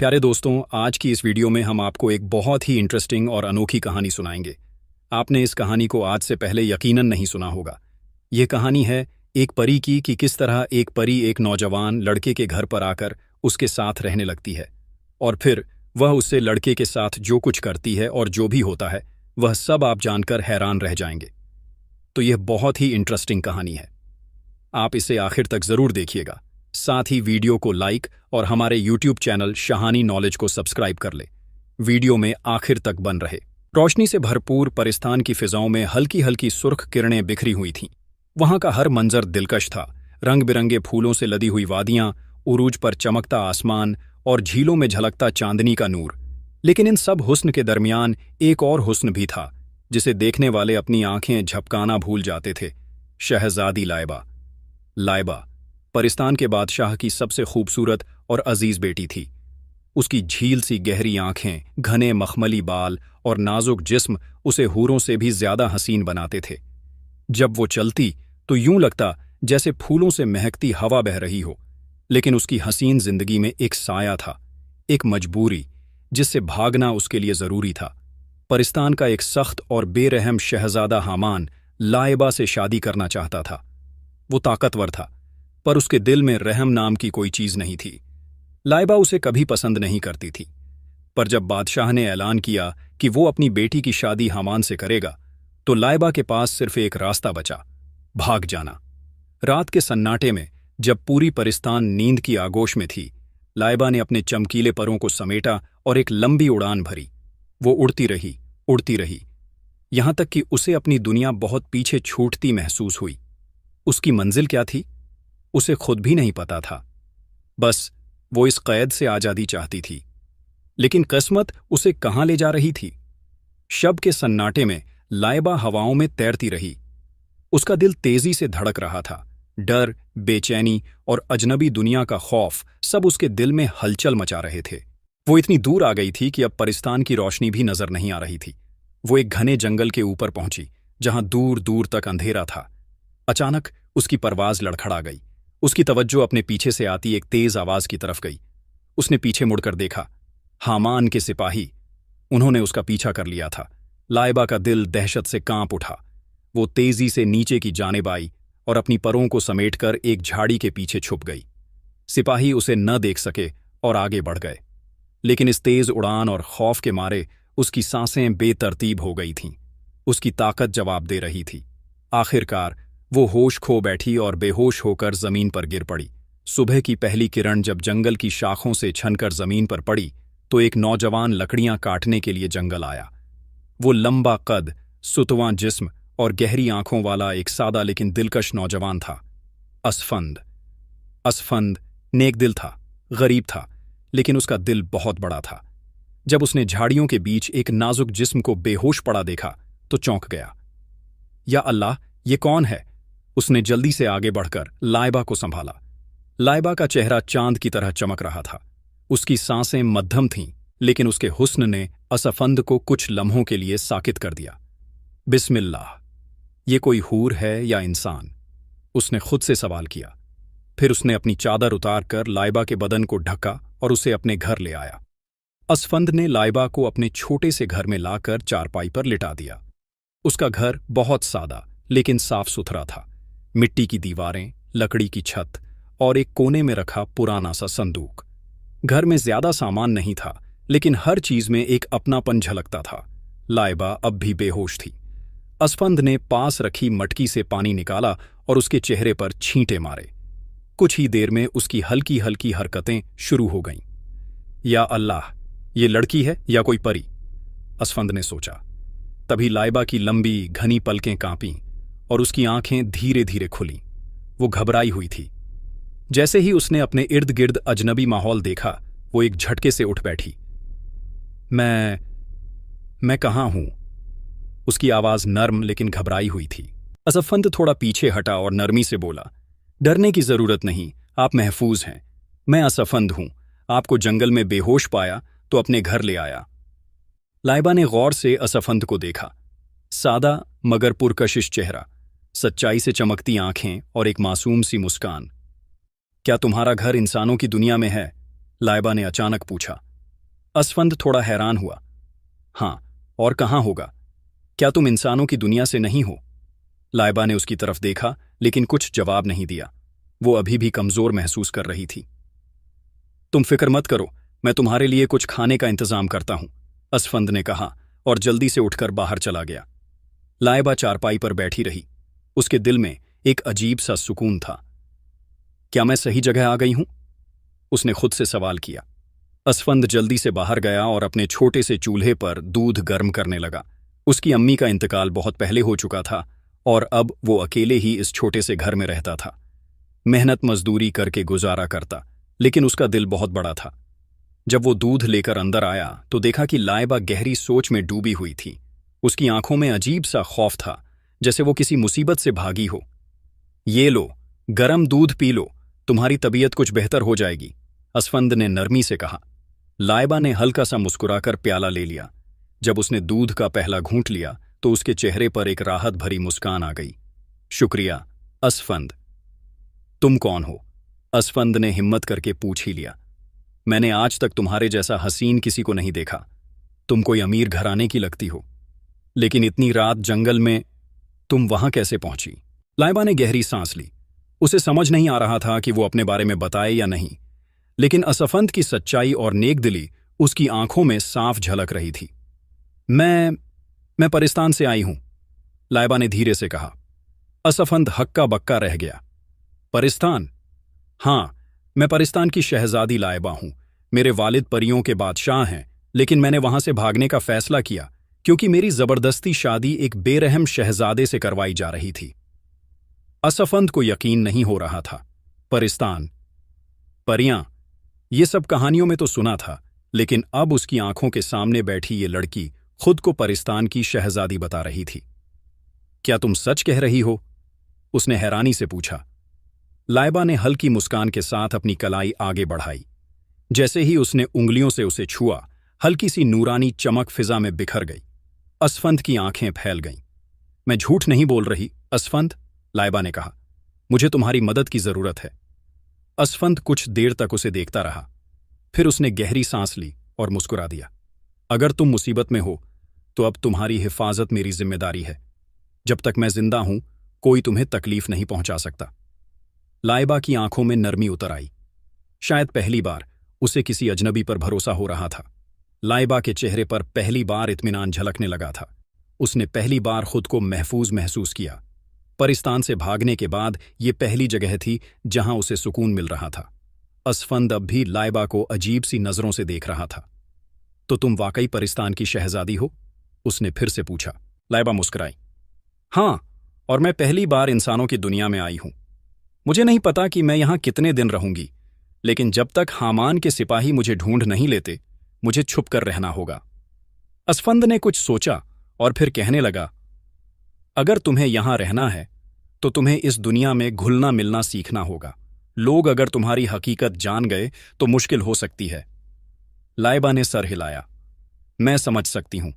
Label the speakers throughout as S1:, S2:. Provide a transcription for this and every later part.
S1: प्यारे दोस्तों, आज की इस वीडियो में हम आपको एक बहुत ही इंटरेस्टिंग और अनोखी कहानी सुनाएंगे। आपने इस कहानी को आज से पहले यकीनन नहीं सुना होगा। यह कहानी है एक परी की कि किस तरह एक परी एक नौजवान लड़के के घर पर आकर उसके साथ रहने लगती है और फिर वह उससे लड़के के साथ जो कुछ करती है और जो भी होता है वह सब आप जानकर हैरान रह जाएंगे। तो यह बहुत ही इंटरेस्टिंग कहानी है, आप इसे आखिर तक जरूर देखिएगा। साथ ही वीडियो को लाइक और हमारे यूट्यूब चैनल शहानी नॉलेज को सब्सक्राइब कर ले। वीडियो में आखिर तक बन रहे। रोशनी से भरपूर परिस्तान की फिजाओं में हल्की हल्की सुर्ख किरणें बिखरी हुई थीं। वहां का हर मंजर दिलकश था। रंग बिरंगे फूलों से लदी हुई वादियां, उरूज पर चमकता आसमान और झीलों में झलकता चांदनी का नूर। लेकिन इन सब हुस्न के दरमियान एक और हुस्न भी था जिसे देखने वाले अपनी आंखें झपकाना भूल जाते थे। शहजादी लाइबा। लाइबा परिस्तान के बादशाह की सबसे खूबसूरत और अजीज बेटी थी। उसकी झील सी गहरी आंखें, घने मखमली बाल और नाजुक जिस्म उसे हूरों से भी ज्यादा हसीन बनाते थे। जब वो चलती तो यूं लगता जैसे फूलों से महकती हवा बह रही हो। लेकिन उसकी हसीन जिंदगी में एक साया था, एक मजबूरी जिससे भागना उसके लिए जरूरी था। परिस्तान का एक सख्त और बेरहम शहजादा हामान लाइबा से शादी करना चाहता था। वो ताकतवर था पर उसके दिल में रहम नाम की कोई चीज नहीं थी। लाइबा उसे कभी पसंद नहीं करती थी। पर जब बादशाह ने ऐलान किया कि वो अपनी बेटी की शादी हामान से करेगा तो लाइबा के पास सिर्फ एक रास्ता बचा, भाग जाना। रात के सन्नाटे में जब पूरी परिस्तान नींद की आगोश में थी, लाइबा ने अपने चमकीले परों को समेटा और एक लंबी उड़ान भरी। वो उड़ती रही यहां तक कि उसे अपनी दुनिया बहुत पीछे छूटती महसूस हुई। उसकी मंजिल क्या थी उसे खुद भी नहीं पता था। बस वो इस कैद से आजादी चाहती थी। लेकिन किस्मत उसे कहां ले जा रही थी? शब के सन्नाटे में लाइबा हवाओं में तैरती रही। उसका दिल तेजी से धड़क रहा था। डर, बेचैनी और अजनबी दुनिया का खौफ सब उसके दिल में हलचल मचा रहे थे। वो इतनी दूर आ गई थी कि अब परिस्तान की रोशनी भी नजर नहीं आ रही थी। वो एक घने जंगल के ऊपर पहुंची जहां दूर दूर तक अंधेरा था। अचानक उसकी परवाज लड़खड़ा गई। उसकी तवज्जो अपने पीछे से आती एक तेज आवाज की तरफ गई। उसने पीछे मुड़कर देखा। हामान के सिपाही। उन्होंने उसका पीछा कर लिया था। लाइबा का दिल दहशत से कांप उठा। वो तेजी से नीचे की जानिब आई और अपनी परों को समेटकर एक झाड़ी के पीछे छुप गई। सिपाही उसे न देख सके और आगे बढ़ गए। लेकिन इस तेज उड़ान और खौफ के मारे उसकी सांसें बेतरतीब हो गई थीं। उसकी ताकत जवाब दे रही थी। आखिरकार वो होश खो बैठी और बेहोश होकर जमीन पर गिर पड़ी। सुबह की पहली किरण जब जंगल की शाखों से छनकर जमीन पर पड़ी तो एक नौजवान लकड़ियां काटने के लिए जंगल आया। वो लंबा कद, सुतवां जिस्म और गहरी आंखों वाला एक सादा लेकिन दिलकश नौजवान था। असफंद नेक दिल था, गरीब था, लेकिन उसका दिल बहुत बड़ा था। जब उसने झाड़ियों के बीच एक नाजुक जिस्म को बेहोश पड़ा देखा तो चौंक गया। या अल्लाह, ये कौन है? उसने जल्दी से आगे बढ़कर लाइबा को संभाला। लाइबा का चेहरा चांद की तरह चमक रहा था। उसकी सांसें मध्यम थीं, लेकिन उसके हुस्न ने असफंद को कुछ लम्हों के लिए साकित कर दिया। बिस्मिल्लाह, ये कोई हूर है या इंसान? उसने खुद से सवाल किया। फिर उसने अपनी चादर उतारकर लाइबा के बदन को ढका और उसे अपने घर ले आया। असफंद ने लाइबा को अपने छोटे से घर में लाकर चारपाई पर लिटा दिया। उसका घर बहुत सादा लेकिन साफ सुथरा था। मिट्टी की दीवारें, लकड़ी की छत और एक कोने में रखा पुराना सा संदूक। घर में ज्यादा सामान नहीं था, लेकिन हर चीज में एक अपनापन झलकता था। लाइबा अब भी बेहोश थी। असफंद ने पास रखी मटकी से पानी निकाला और उसके चेहरे पर छींटे मारे। कुछ ही देर में उसकी हल्की हल्की हरकतें शुरू हो गईं। या अल्लाह, ये लड़की है या कोई परी? असफंद ने सोचा। तभी लाइबा की लंबी घनी पलकें कांपीं और उसकी आंखें धीरे धीरे खुलीं। वो घबराई हुई थी। जैसे ही उसने अपने इर्द गिर्द अजनबी माहौल देखा, वो एक झटके से उठ बैठी। मैं कहाँ हूं? उसकी आवाज नर्म लेकिन घबराई हुई थी। असफंद थोड़ा पीछे हटा और नरमी से बोला, डरने की जरूरत नहीं, आप महफूज हैं। मैं असफंद हूं। आपको जंगल में बेहोश पाया तो अपने घर ले आया। लाइबा ने गौर से असफंद को देखा। सादा मगर पुरकशिश चेहरा, सच्चाई से चमकती आंखें और एक मासूम सी मुस्कान। क्या तुम्हारा घर इंसानों की दुनिया में है? लाइबा ने अचानक पूछा। असफंद थोड़ा हैरान हुआ। हाँ, और कहाँ होगा? क्या तुम इंसानों की दुनिया से नहीं हो? लाइबा ने उसकी तरफ देखा, लेकिन कुछ जवाब नहीं दिया। वो अभी भी कमजोर महसूस कर रही थी। तुम फिक्र मत करो, मैं तुम्हारे लिए कुछ खाने का इंतजाम करता हूं, असफंद ने कहा और जल्दी से उठकर बाहर चला गया। लाइबा चारपाई पर बैठी रही। उसके दिल में एक अजीब सा सुकून था। क्या मैं सही जगह आ गई हूं? उसने खुद से सवाल किया। असफंद जल्दी से बाहर गया और अपने छोटे से चूल्हे पर दूध गर्म करने लगा। उसकी अम्मी का इंतकाल बहुत पहले हो चुका था और अब वो अकेले ही इस छोटे से घर में रहता था। मेहनत मजदूरी करके गुजारा करता, लेकिन उसका दिल बहुत बड़ा था। जब वो दूध लेकर अंदर आया तो देखा कि लाइबा गहरी सोच में डूबी हुई थी। उसकी आंखों में अजीब सा खौफ था, जैसे वो किसी मुसीबत से भागी हो। ये लो, गरम दूध पी लो, तुम्हारी तबीयत कुछ बेहतर हो जाएगी, असफंद ने नरमी से कहा। लाइबा ने हल्का सा मुस्कुराकर प्याला ले लिया। जब उसने दूध का पहला घूंट लिया तो उसके चेहरे पर एक राहत भरी मुस्कान आ गई। शुक्रिया, असफंद। तुम कौन हो? असफंद ने हिम्मत करके पूछ ही लिया। मैंने आज तक तुम्हारे जैसा हसीन किसी को नहीं देखा। तुम कोई अमीर घराने की लगती हो, लेकिन इतनी रात जंगल में तुम वहां कैसे पहुंची? लाइबा ने गहरी सांस ली। उसे समझ नहीं आ रहा था कि वो अपने बारे में बताए या नहीं, लेकिन असफंद की सच्चाई और नेकदिली उसकी आंखों में साफ झलक रही थी। मैं परिस्तान से आई हूं, लाइबा ने धीरे से कहा। असफंद हक्का बक्का रह गया। परिस्तान? हाँ, मैं परिस्तान की शहजादी लाइबा हूं। मेरे वालिद परियों के बादशाह हैं, लेकिन मैंने वहां से भागने का फैसला किया क्योंकि मेरी जबरदस्ती शादी एक बेरहम शहजादे से करवाई जा रही थी। असफंद को यकीन नहीं हो रहा था। परिस्तान, परियां, ये सब कहानियों में तो सुना था, लेकिन अब उसकी आंखों के सामने बैठी ये लड़की खुद को परिस्तान की शहजादी बता रही थी। क्या तुम सच कह रही हो? उसने हैरानी से पूछा। लाइबा ने हल्की मुस्कान के साथ अपनी कलाई आगे बढ़ाई। जैसे ही उसने उंगलियों से उसे छुआ, हल्की सी नूरानी चमक फिजा में बिखर गई। असफंद की आंखें फैल गईं। मैं झूठ नहीं बोल रही, असफंद, लाइबा ने कहा। मुझे तुम्हारी मदद की जरूरत है। असफंद कुछ देर तक उसे देखता रहा। फिर उसने गहरी सांस ली और मुस्कुरा दिया। अगर तुम मुसीबत में हो तो अब तुम्हारी हिफाजत मेरी जिम्मेदारी है। जब तक मैं जिंदा हूं, कोई तुम्हें तकलीफ नहीं पहुंचा सकता। लाइबा की आंखों में नरमी उतर आई। शायद पहली बार उसे किसी अजनबी पर भरोसा हो रहा था। लाइबा के चेहरे पर पहली बार इत्मीनान झलकने लगा था। उसने पहली बार खुद को महफूज महसूस किया। परिस्तान से भागने के बाद ये पहली जगह थी जहां उसे सुकून मिल रहा था। असफंद अब भी लाइबा को अजीब सी नजरों से देख रहा था। तो तुम वाकई परिस्तान की शहजादी हो? उसने फिर से पूछा। लाइबा मुस्कुराई। हां, और मैं पहली बार इंसानों की दुनिया में आई हूं। मुझे नहीं पता कि मैं यहां कितने दिन रहूंगी, लेकिन जब तक हामान के सिपाही मुझे ढूंढ नहीं लेते, मुझे छुप कर रहना होगा। असफंद ने कुछ सोचा और फिर कहने लगा, अगर तुम्हें यहां रहना है तो तुम्हें इस दुनिया में घुलना मिलना सीखना होगा। लोग अगर तुम्हारी हकीकत जान गए तो मुश्किल हो सकती है। लाइबा ने सर हिलाया। मैं समझ सकती हूं,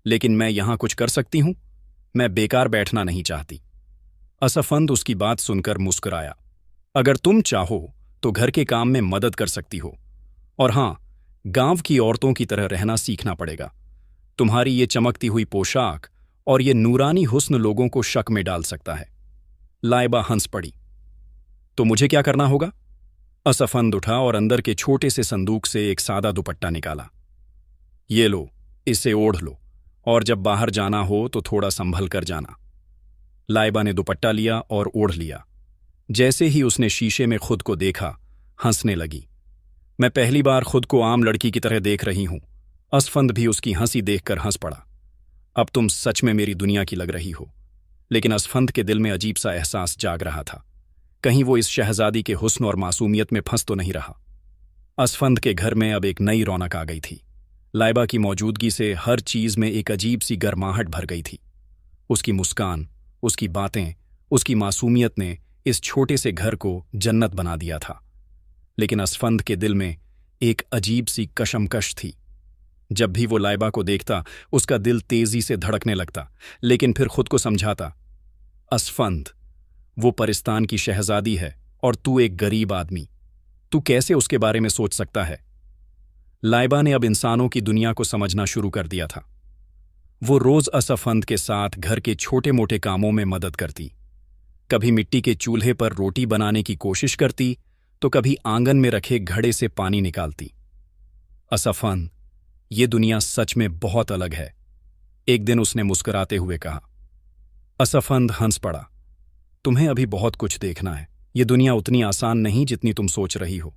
S1: लेकिन मैं यहां कुछ कर सकती हूं। मैं बेकार बैठना नहीं चाहती। असफंद उसकी बात सुनकर मुस्कुराया। अगर तुम चाहो तो घर के काम में मदद कर सकती हो, और हां, गांव की औरतों की तरह रहना सीखना पड़ेगा। तुम्हारी ये चमकती हुई पोशाक और ये नूरानी हुस्न लोगों को शक में डाल सकता है। लाइबा हंस पड़ी। तो मुझे क्या करना होगा? असफंद उठा और अंदर के छोटे से संदूक से एक सादा दुपट्टा निकाला। ये लो, इसे ओढ़ लो, और जब बाहर जाना हो तो थोड़ा संभल कर जाना। लाइबा ने दुपट्टा लिया और ओढ़ लिया। जैसे ही उसने शीशे में खुद को देखा, हंसने लगी। मैं पहली बार खुद को आम लड़की की तरह देख रही हूं। असफंद भी उसकी हंसी देखकर हंस पड़ा। अब तुम सच में मेरी दुनिया की लग रही हो। लेकिन असफंद के दिल में अजीब सा एहसास जाग रहा था। कहीं वो इस शहजादी के हुस्न और मासूमियत में फंस तो नहीं रहा। असफंद के घर में अब एक नई रौनक आ गई थी। लाइबा की मौजूदगी से हर चीज में एक अजीब सी गर्माहट भर गई थी। उसकी मुस्कान, उसकी बातें, उसकी मासूमियत ने इस छोटे से घर को जन्नत बना दिया था। लेकिन असफंद के दिल में एक अजीब सी कशमकश थी। जब भी वो लाइबा को देखता, उसका दिल तेजी से धड़कने लगता, लेकिन फिर खुद को समझाता, असफंद, वो परिस्तान की शहजादी है और तू एक गरीब आदमी। तू कैसे उसके बारे में सोच सकता है? लाइबा ने अब इंसानों की दुनिया को समझना शुरू कर दिया था। वो रोज असफंद के साथ घर के छोटे मोटे कामों में मदद करती। कभी मिट्टी के चूल्हे पर रोटी बनाने की कोशिश करती तो कभी आंगन में रखे घड़े से पानी निकालती। असफंद, ये दुनिया सच में बहुत अलग है, एक दिन उसने मुस्कुराते हुए कहा। असफंद हंस पड़ा। तुम्हें अभी बहुत कुछ देखना है, ये दुनिया उतनी आसान नहीं जितनी तुम सोच रही हो।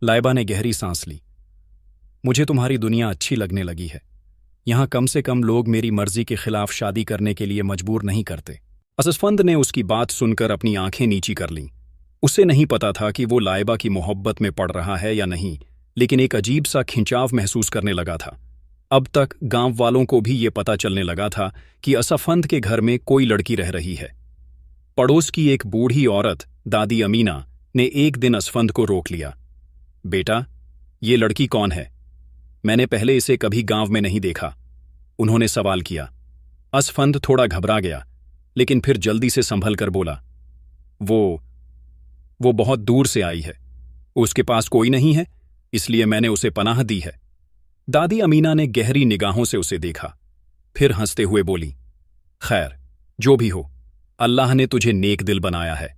S1: लाइबा ने गहरी सांस ली। मुझे तुम्हारी दुनिया अच्छी लगने लगी है। यहां कम से कम लोग मेरी मर्जी के खिलाफ शादी करने के लिए मजबूर नहीं करते। असफंद ने उसकी बात सुनकर अपनी आंखें नीची कर लीं। उसे नहीं पता था कि वो लाइबा की मोहब्बत में पड़ रहा है या नहीं, लेकिन एक अजीब सा खिंचाव महसूस करने लगा था। अब तक गांव वालों को भी ये पता चलने लगा था कि असफंद के घर में कोई लड़की रह रही है। पड़ोस की एक बूढ़ी औरत, दादी अमीना, ने एक दिन असफंद को रोक लिया। बेटा, ये लड़की कौन है? मैंने पहले इसे कभी गांव में नहीं देखा, उन्होंने सवाल किया। असफंद थोड़ा घबरा गया, लेकिन फिर जल्दी से संभल कर बोला, वो बहुत दूर से आई है। उसके पास कोई नहीं है, इसलिए मैंने उसे पनाह दी है। दादी अमीना ने गहरी निगाहों से उसे देखा, फिर हंसते हुए बोली, खैर, जो भी हो, अल्लाह ने तुझे नेक दिल बनाया है,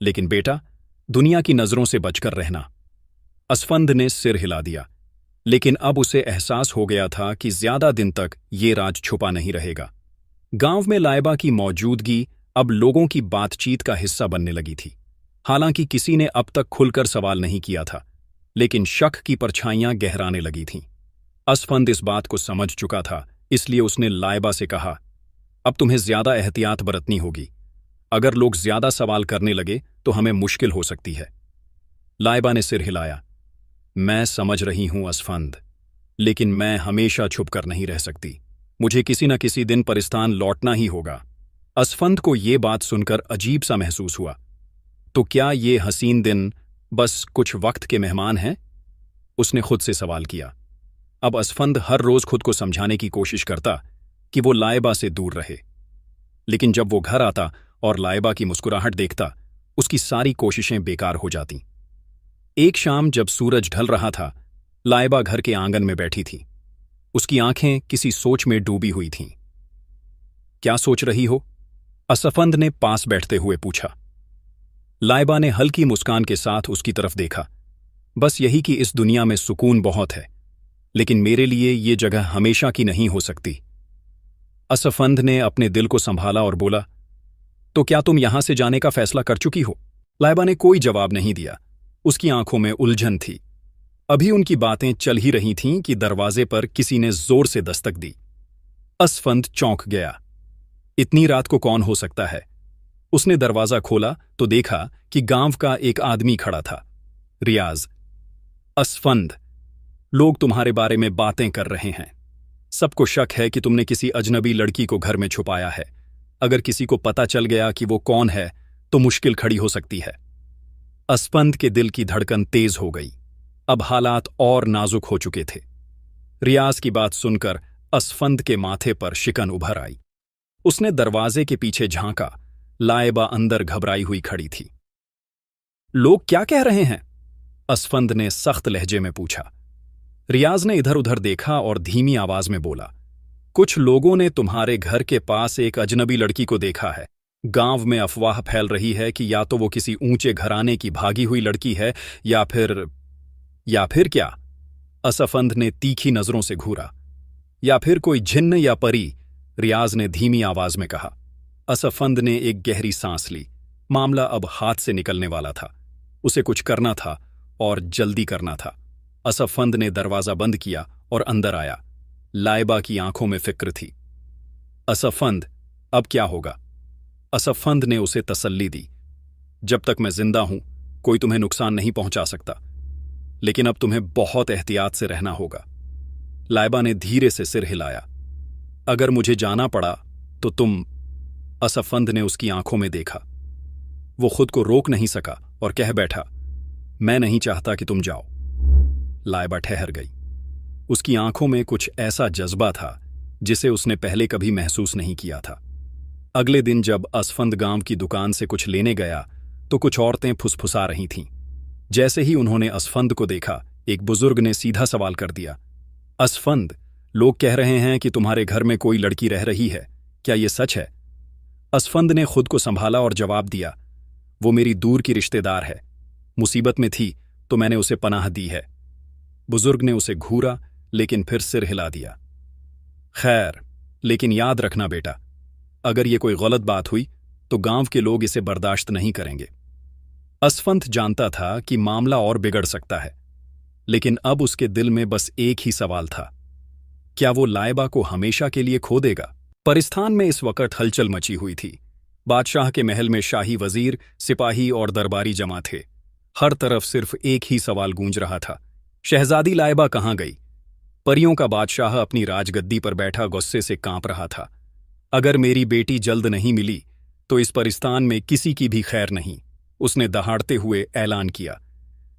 S1: लेकिन बेटा, दुनिया की नजरों से बचकर रहना। असफंद ने सिर हिला दिया, लेकिन अब उसे एहसास हो गया था कि ज्यादा दिन तक ये राज छुपा नहीं रहेगा। गांव में लाइबा की मौजूदगी अब लोगों की बातचीत का हिस्सा बनने लगी थी। हालांकि किसी ने अब तक खुलकर सवाल नहीं किया था, लेकिन शक की परछाइयां गहराने लगी थीं। असफंद इस बात को समझ चुका था, इसलिए उसने लाइबा से कहा, अब तुम्हें ज्यादा एहतियात बरतनी होगी। अगर लोग ज्यादा सवाल करने लगे तो हमें मुश्किल हो सकती है। लाइबा ने सिर हिलाया। मैं समझ रही हूं असफंद, लेकिन मैं हमेशा छुप कर नहीं रह सकती। मुझे किसी न किसी दिन परिस्तान लौटना ही होगा। असफंद को ये बात सुनकर अजीब सा महसूस हुआ। तो क्या ये हसीन दिन बस कुछ वक्त के मेहमान हैं? उसने खुद से सवाल किया। अब असफंद हर रोज खुद को समझाने की कोशिश करता कि वो लाइबा से दूर रहे, लेकिन जब वो घर आता और लाइबा की मुस्कुराहट देखता, उसकी सारी कोशिशें बेकार हो जातीं। एक शाम जब सूरज ढल रहा था, लाइबा घर के आंगन में बैठी थी। उसकी आंखें किसी सोच में डूबी हुई थीं। क्या सोच रही हो? असफंद ने पास बैठते हुए पूछा। लाइबा ने हल्की मुस्कान के साथ उसकी तरफ देखा। बस यही कि इस दुनिया में सुकून बहुत है, लेकिन मेरे लिए ये जगह हमेशा की नहीं हो सकती। असफंद ने अपने दिल को संभाला और बोला, तो क्या तुम यहां से जाने का फैसला कर चुकी हो? लाइबा ने कोई जवाब नहीं दिया। उसकी आंखों में उलझन थी। अभी उनकी बातें चल ही रही थीं कि दरवाजे पर किसी ने जोर से दस्तक दी। असफंद चौंक गया। इतनी रात को कौन हो सकता है? उसने दरवाजा खोला तो देखा कि गांव का एक आदमी खड़ा था। रियाज। असफंद, लोग तुम्हारे बारे में बातें कर रहे हैं। सबको शक है कि तुमने किसी अजनबी लड़की को घर में छुपाया है। अगर किसी को पता चल गया कि वो कौन है तो मुश्किल खड़ी हो सकती है। असफंद के दिल की धड़कन तेज हो गई। अब हालात और नाजुक हो चुके थे। रियाज की बात सुनकर असफंद के माथे पर शिकन उभर आई। उसने दरवाजे के पीछे झांका। लाइबा अंदर घबराई हुई खड़ी थी। लोग क्या कह रहे हैं? असफंद ने सख्त लहजे में पूछा। रियाज ने इधर उधर देखा और धीमी आवाज में बोला, कुछ लोगों ने तुम्हारे घर के पास एक अजनबी लड़की को देखा है। गांव में अफवाह फैल रही है कि या तो वो किसी ऊंचे घराने की भागी हुई लड़की है या फिर क्या? असफंद ने तीखी नजरों से घूरा। या फिर कोई जिन्न या परी, रियाज ने धीमी आवाज में कहा। असफंद ने एक गहरी सांस ली। मामला अब हाथ से निकलने वाला था। उसे कुछ करना था और जल्दी करना था। असफंद ने दरवाजा बंद किया और अंदर आया। लाइबा की आंखों में फिक्र थी। असफंद, अब क्या होगा? असफंद ने उसे तसल्ली दी। जब तक मैं जिंदा हूं, कोई तुम्हें नुकसान नहीं पहुंचा सकता, लेकिन अब तुम्हें बहुत एहतियात से रहना होगा। लाइबा ने धीरे से सिर हिलाया। अगर मुझे जाना पड़ा तो तुम? असफंद ने उसकी आंखों में देखा। वो खुद को रोक नहीं सका और कह बैठा, मैं नहीं चाहता कि तुम जाओ। लाइबा ठहर गई। उसकी आंखों में कुछ ऐसा जज्बा था जिसे उसने पहले कभी महसूस नहीं किया था। अगले दिन जब असफंद गांव की दुकान से कुछ लेने गया तो कुछ औरतें फुसफुसा रही थीं। जैसे ही उन्होंने असफंद को देखा, एक बुजुर्ग ने सीधा सवाल कर दिया। असफंद, लोग कह रहे हैं कि तुम्हारे घर में कोई लड़की रह रही है, क्या ये सच है? असफंद ने खुद को संभाला और जवाब दिया, वो मेरी दूर की रिश्तेदार है। मुसीबत में थी तो मैंने उसे पनाह दी है। बुजुर्ग ने उसे घूरा लेकिन फिर सिर हिला दिया। खैर, लेकिन याद रखना बेटा, अगर ये कोई गलत बात हुई तो गांव के लोग इसे बर्दाश्त नहीं करेंगे। असफंद जानता था कि मामला और बिगड़ सकता है, लेकिन अब उसके दिल में बस एक ही सवाल था, क्या वो लाइबा को हमेशा के लिए खो देगा? परिस्थान में इस वक्त हलचल मची हुई थी। बादशाह के महल में शाही वजीर, सिपाही और दरबारी जमा थे। हर तरफ सिर्फ एक ही सवाल गूंज रहा था, शहजादी लाइबा कहाँ गई? परियों का बादशाह अपनी राजगद्दी पर बैठा गुस्से से कांप रहा था। अगर मेरी बेटी जल्द नहीं मिली तो इस परिस्थान में किसी की भी खैर नहीं, उसने दहाड़ते हुए ऐलान किया।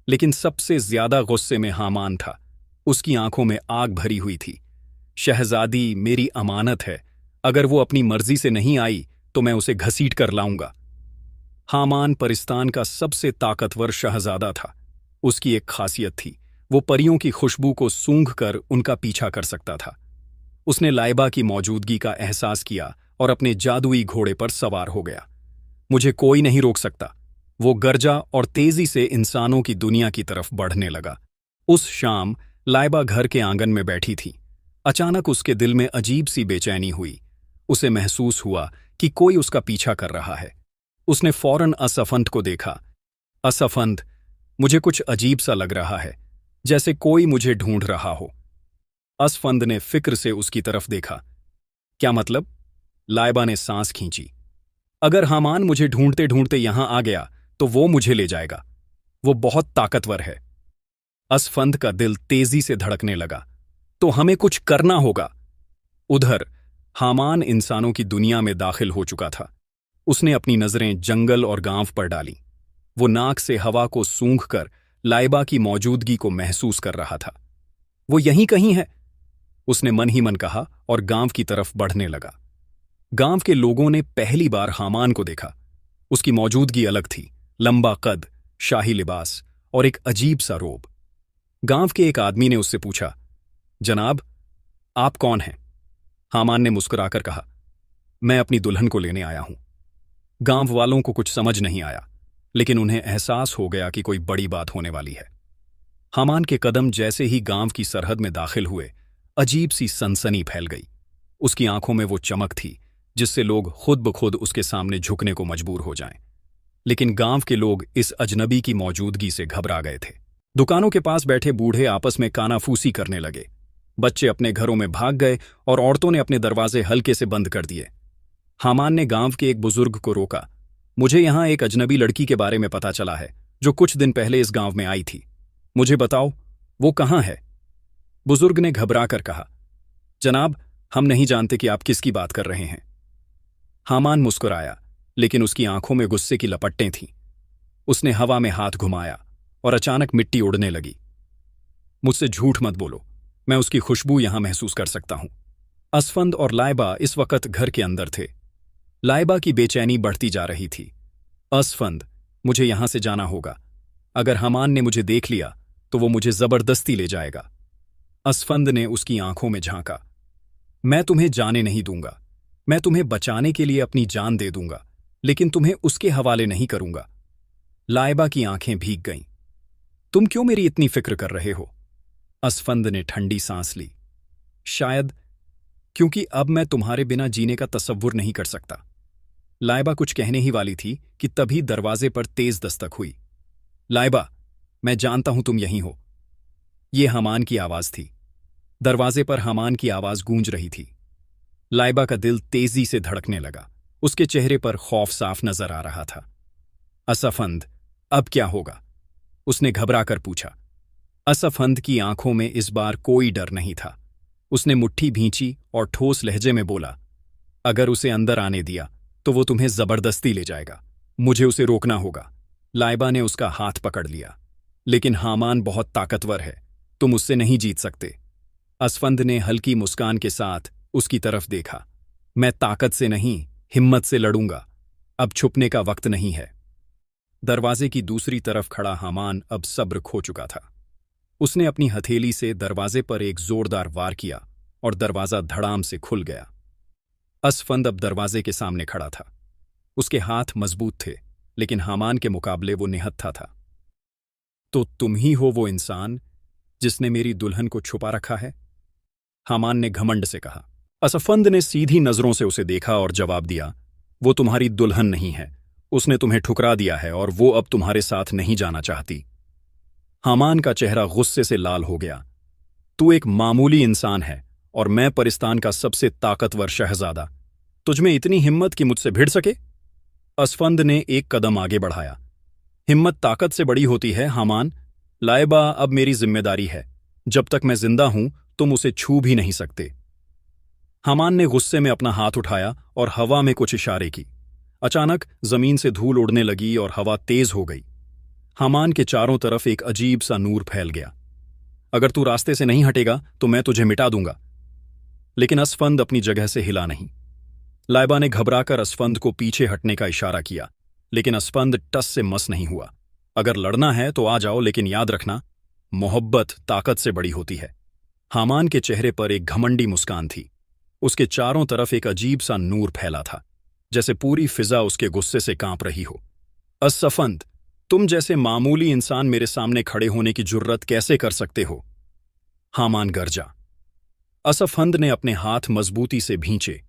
S1: लेकिन सबसे ज्यादा गुस्से में हामान था। उसकी आंखों में आग भरी हुई थी। शहजादी मेरी अमानत है, अगर वो अपनी मर्जी से नहीं आई तो मैं उसे घसीट कर लाऊंगा। हामान परिस्तान का सबसे ताकतवर शहजादा था। उसकी एक खासियत थी, वो परियों की खुशबू को सूंघकर उनका पीछा कर सकता था। उसने लाइबा की मौजूदगी का एहसास किया और अपने जादुई घोड़े पर सवार हो गया। मुझे कोई नहीं रोक सकता, वो गरजा और तेजी से इंसानों की दुनिया की तरफ बढ़ने लगा। उस शाम लाइबा घर के आंगन में बैठी थी। अचानक उसके दिल में अजीब सी बेचैनी हुई। उसे महसूस हुआ कि कोई उसका पीछा कर रहा है। उसने फौरन असफंद को देखा। असफंद, मुझे कुछ अजीब सा लग रहा है, जैसे कोई मुझे ढूंढ रहा हो। असफंद ने फिक्र से उसकी तरफ देखा। क्या मतलब? लाइबा ने सांस खींची। अगर हामान मुझे ढूंढते ढूंढते यहां आ गया तो वो मुझे ले जाएगा। वो बहुत ताकतवर है। असफंद का दिल तेजी से धड़कने लगा। तो हमें कुछ करना होगा। उधर हामान इंसानों की दुनिया में दाखिल हो चुका था। उसने अपनी नजरें जंगल और गांव पर डाली। वो नाक से हवा को सूंघकर लाइबा की मौजूदगी को महसूस कर रहा था। वो यहीं कहीं है, उसने मन ही मन कहा और गांव की तरफ बढ़ने लगा। गांव के लोगों ने पहली बार हामान को देखा। उसकी मौजूदगी अलग थी, लंबा कद, शाही लिबास और एक अजीब सा रोब। गांव के एक आदमी ने उससे पूछा, जनाब, आप कौन हैं? हामान ने मुस्कुराकर कहा, मैं अपनी दुल्हन को लेने आया हूं। गांव वालों को कुछ समझ नहीं आया, लेकिन उन्हें एहसास हो गया कि कोई बड़ी बात होने वाली है। हामान के कदम जैसे ही गांव की सरहद में दाखिल हुए, अजीब सी सनसनी फैल गई। उसकी आंखों में वो चमक थी जिससे लोग खुद ब खुद उसके सामने झुकने को मजबूर हो जाएं। लेकिन गांव के लोग इस अजनबी की मौजूदगी से घबरा गए थे। दुकानों के पास बैठे बूढ़े आपस में कानाफूसी करने लगे। बच्चे अपने घरों में भाग गए और औरतों ने अपने दरवाजे हल्के से बंद कर दिए। हामान ने गांव के एक बुजुर्ग को रोका। मुझे यहां एक अजनबी लड़की के बारे में पता चला है जो कुछ दिन पहले इस गांव में आई थी। मुझे बताओ, वो कहां है? बुजुर्ग ने घबरा कर कहा, जनाब, हम नहीं जानते कि आप किसकी बात कर रहे हैं। हामान मुस्कुराया, लेकिन उसकी आंखों में गुस्से की लपटें थीं। उसने हवा में हाथ घुमाया और अचानक मिट्टी उड़ने लगी। मुझसे झूठ मत बोलो, मैं उसकी खुशबू यहां महसूस कर सकता हूं। असफंद और लाइबा इस वक्त घर के अंदर थे। लाइबा की बेचैनी बढ़ती जा रही थी। असफंद, मुझे यहां से जाना होगा। अगर हामान ने मुझे देख लिया तो वो मुझे जबरदस्ती ले जाएगा। असफंद ने उसकी आंखों में झांका। मैं तुम्हें जाने नहीं दूंगा। मैं तुम्हें बचाने के लिए अपनी जान दे दूंगा, लेकिन तुम्हें उसके हवाले नहीं करूंगा। लाइबा की आंखें भीग गईं। तुम क्यों मेरी इतनी फिक्र कर रहे हो? असफंद ने ठंडी सांस ली। शायद क्योंकि अब मैं तुम्हारे बिना जीने का तसव्वुर नहीं कर सकता। लाइबा कुछ कहने ही वाली थी कि तभी दरवाजे पर तेज दस्तक हुई। लाइबा, मैं जानता हूं तुम यहीं हो। ये हामान की आवाज थी। दरवाजे पर हामान की आवाज गूंज रही थी। लाइबा का दिल तेजी से धड़कने लगा। उसके चेहरे पर खौफ साफ नजर आ रहा था। असफंद, अब क्या होगा? उसने घबरा कर पूछा। असफंद की आंखों में इस बार कोई डर नहीं था। उसने मुट्ठी भींची और ठोस लहजे में बोला, अगर उसे अंदर आने दिया तो वो तुम्हें जबरदस्ती ले जाएगा। मुझे उसे रोकना होगा। लाइबा ने उसका हाथ पकड़ लिया। लेकिन हामान बहुत ताकतवर है, तुम उससे नहीं जीत सकते। असफंद ने हल्की मुस्कान के साथ उसकी तरफ देखा। मैं ताकत से नहीं, हिम्मत से लड़ूंगा। अब छुपने का वक्त नहीं है। दरवाजे की दूसरी तरफ खड़ा हामान अब सब्र खो चुका था। उसने अपनी हथेली से दरवाजे पर एक जोरदार वार किया और दरवाजा धड़ाम से खुल गया। असफंद अब दरवाजे के सामने खड़ा था। उसके हाथ मजबूत थे, लेकिन हामान के मुकाबले वो निहत्था था। तो तुम ही हो वो इंसान जिसने मेरी दुल्हन को छुपा रखा है? हामान ने घमंड से कहा। असफंद ने सीधी नजरों से उसे देखा और जवाब दिया, वो तुम्हारी दुल्हन नहीं है। उसने तुम्हें ठुकरा दिया है और वो अब तुम्हारे साथ नहीं जाना चाहती। हामान का चेहरा गुस्से से लाल हो गया। तू एक मामूली इंसान है और मैं परिस्तान का सबसे ताकतवर शहजादा। तुझमें इतनी हिम्मत कि मुझसे भिड़ सके? असफंद ने एक कदम आगे बढ़ाया। हिम्मत ताकत से बड़ी होती है हामान। लाइबा अब मेरी जिम्मेदारी है। जब तक मैं जिंदा हूं तुम उसे छू भी नहीं सकते। हामान ने गुस्से में अपना हाथ उठाया और हवा में कुछ इशारे की। अचानक जमीन से धूल उड़ने लगी और हवा तेज हो गई। हामान के चारों तरफ एक अजीब सा नूर फैल गया। अगर तू रास्ते से नहीं हटेगा तो मैं तुझे मिटा दूंगा। लेकिन असफंद अपनी जगह से हिला नहीं। लाइबा ने घबराकर असफंद को पीछे हटने का इशारा किया, लेकिन असफंद टस से मस नहीं हुआ। अगर लड़ना है तो आ जाओ, लेकिन याद रखना, मोहब्बत ताकत से बड़ी होती है। हामान के चेहरे पर एक घमंडी मुस्कान थी। उसके चारों तरफ एक अजीब सा नूर फैला था, जैसे पूरी फिजा उसके गुस्से से कांप रही हो। असफंद, तुम जैसे मामूली इंसान मेरे सामने खड़े होने की जुर्रत कैसे कर सकते हो? हामान गरजा। असफंद ने अपने हाथ मजबूती से भींचे।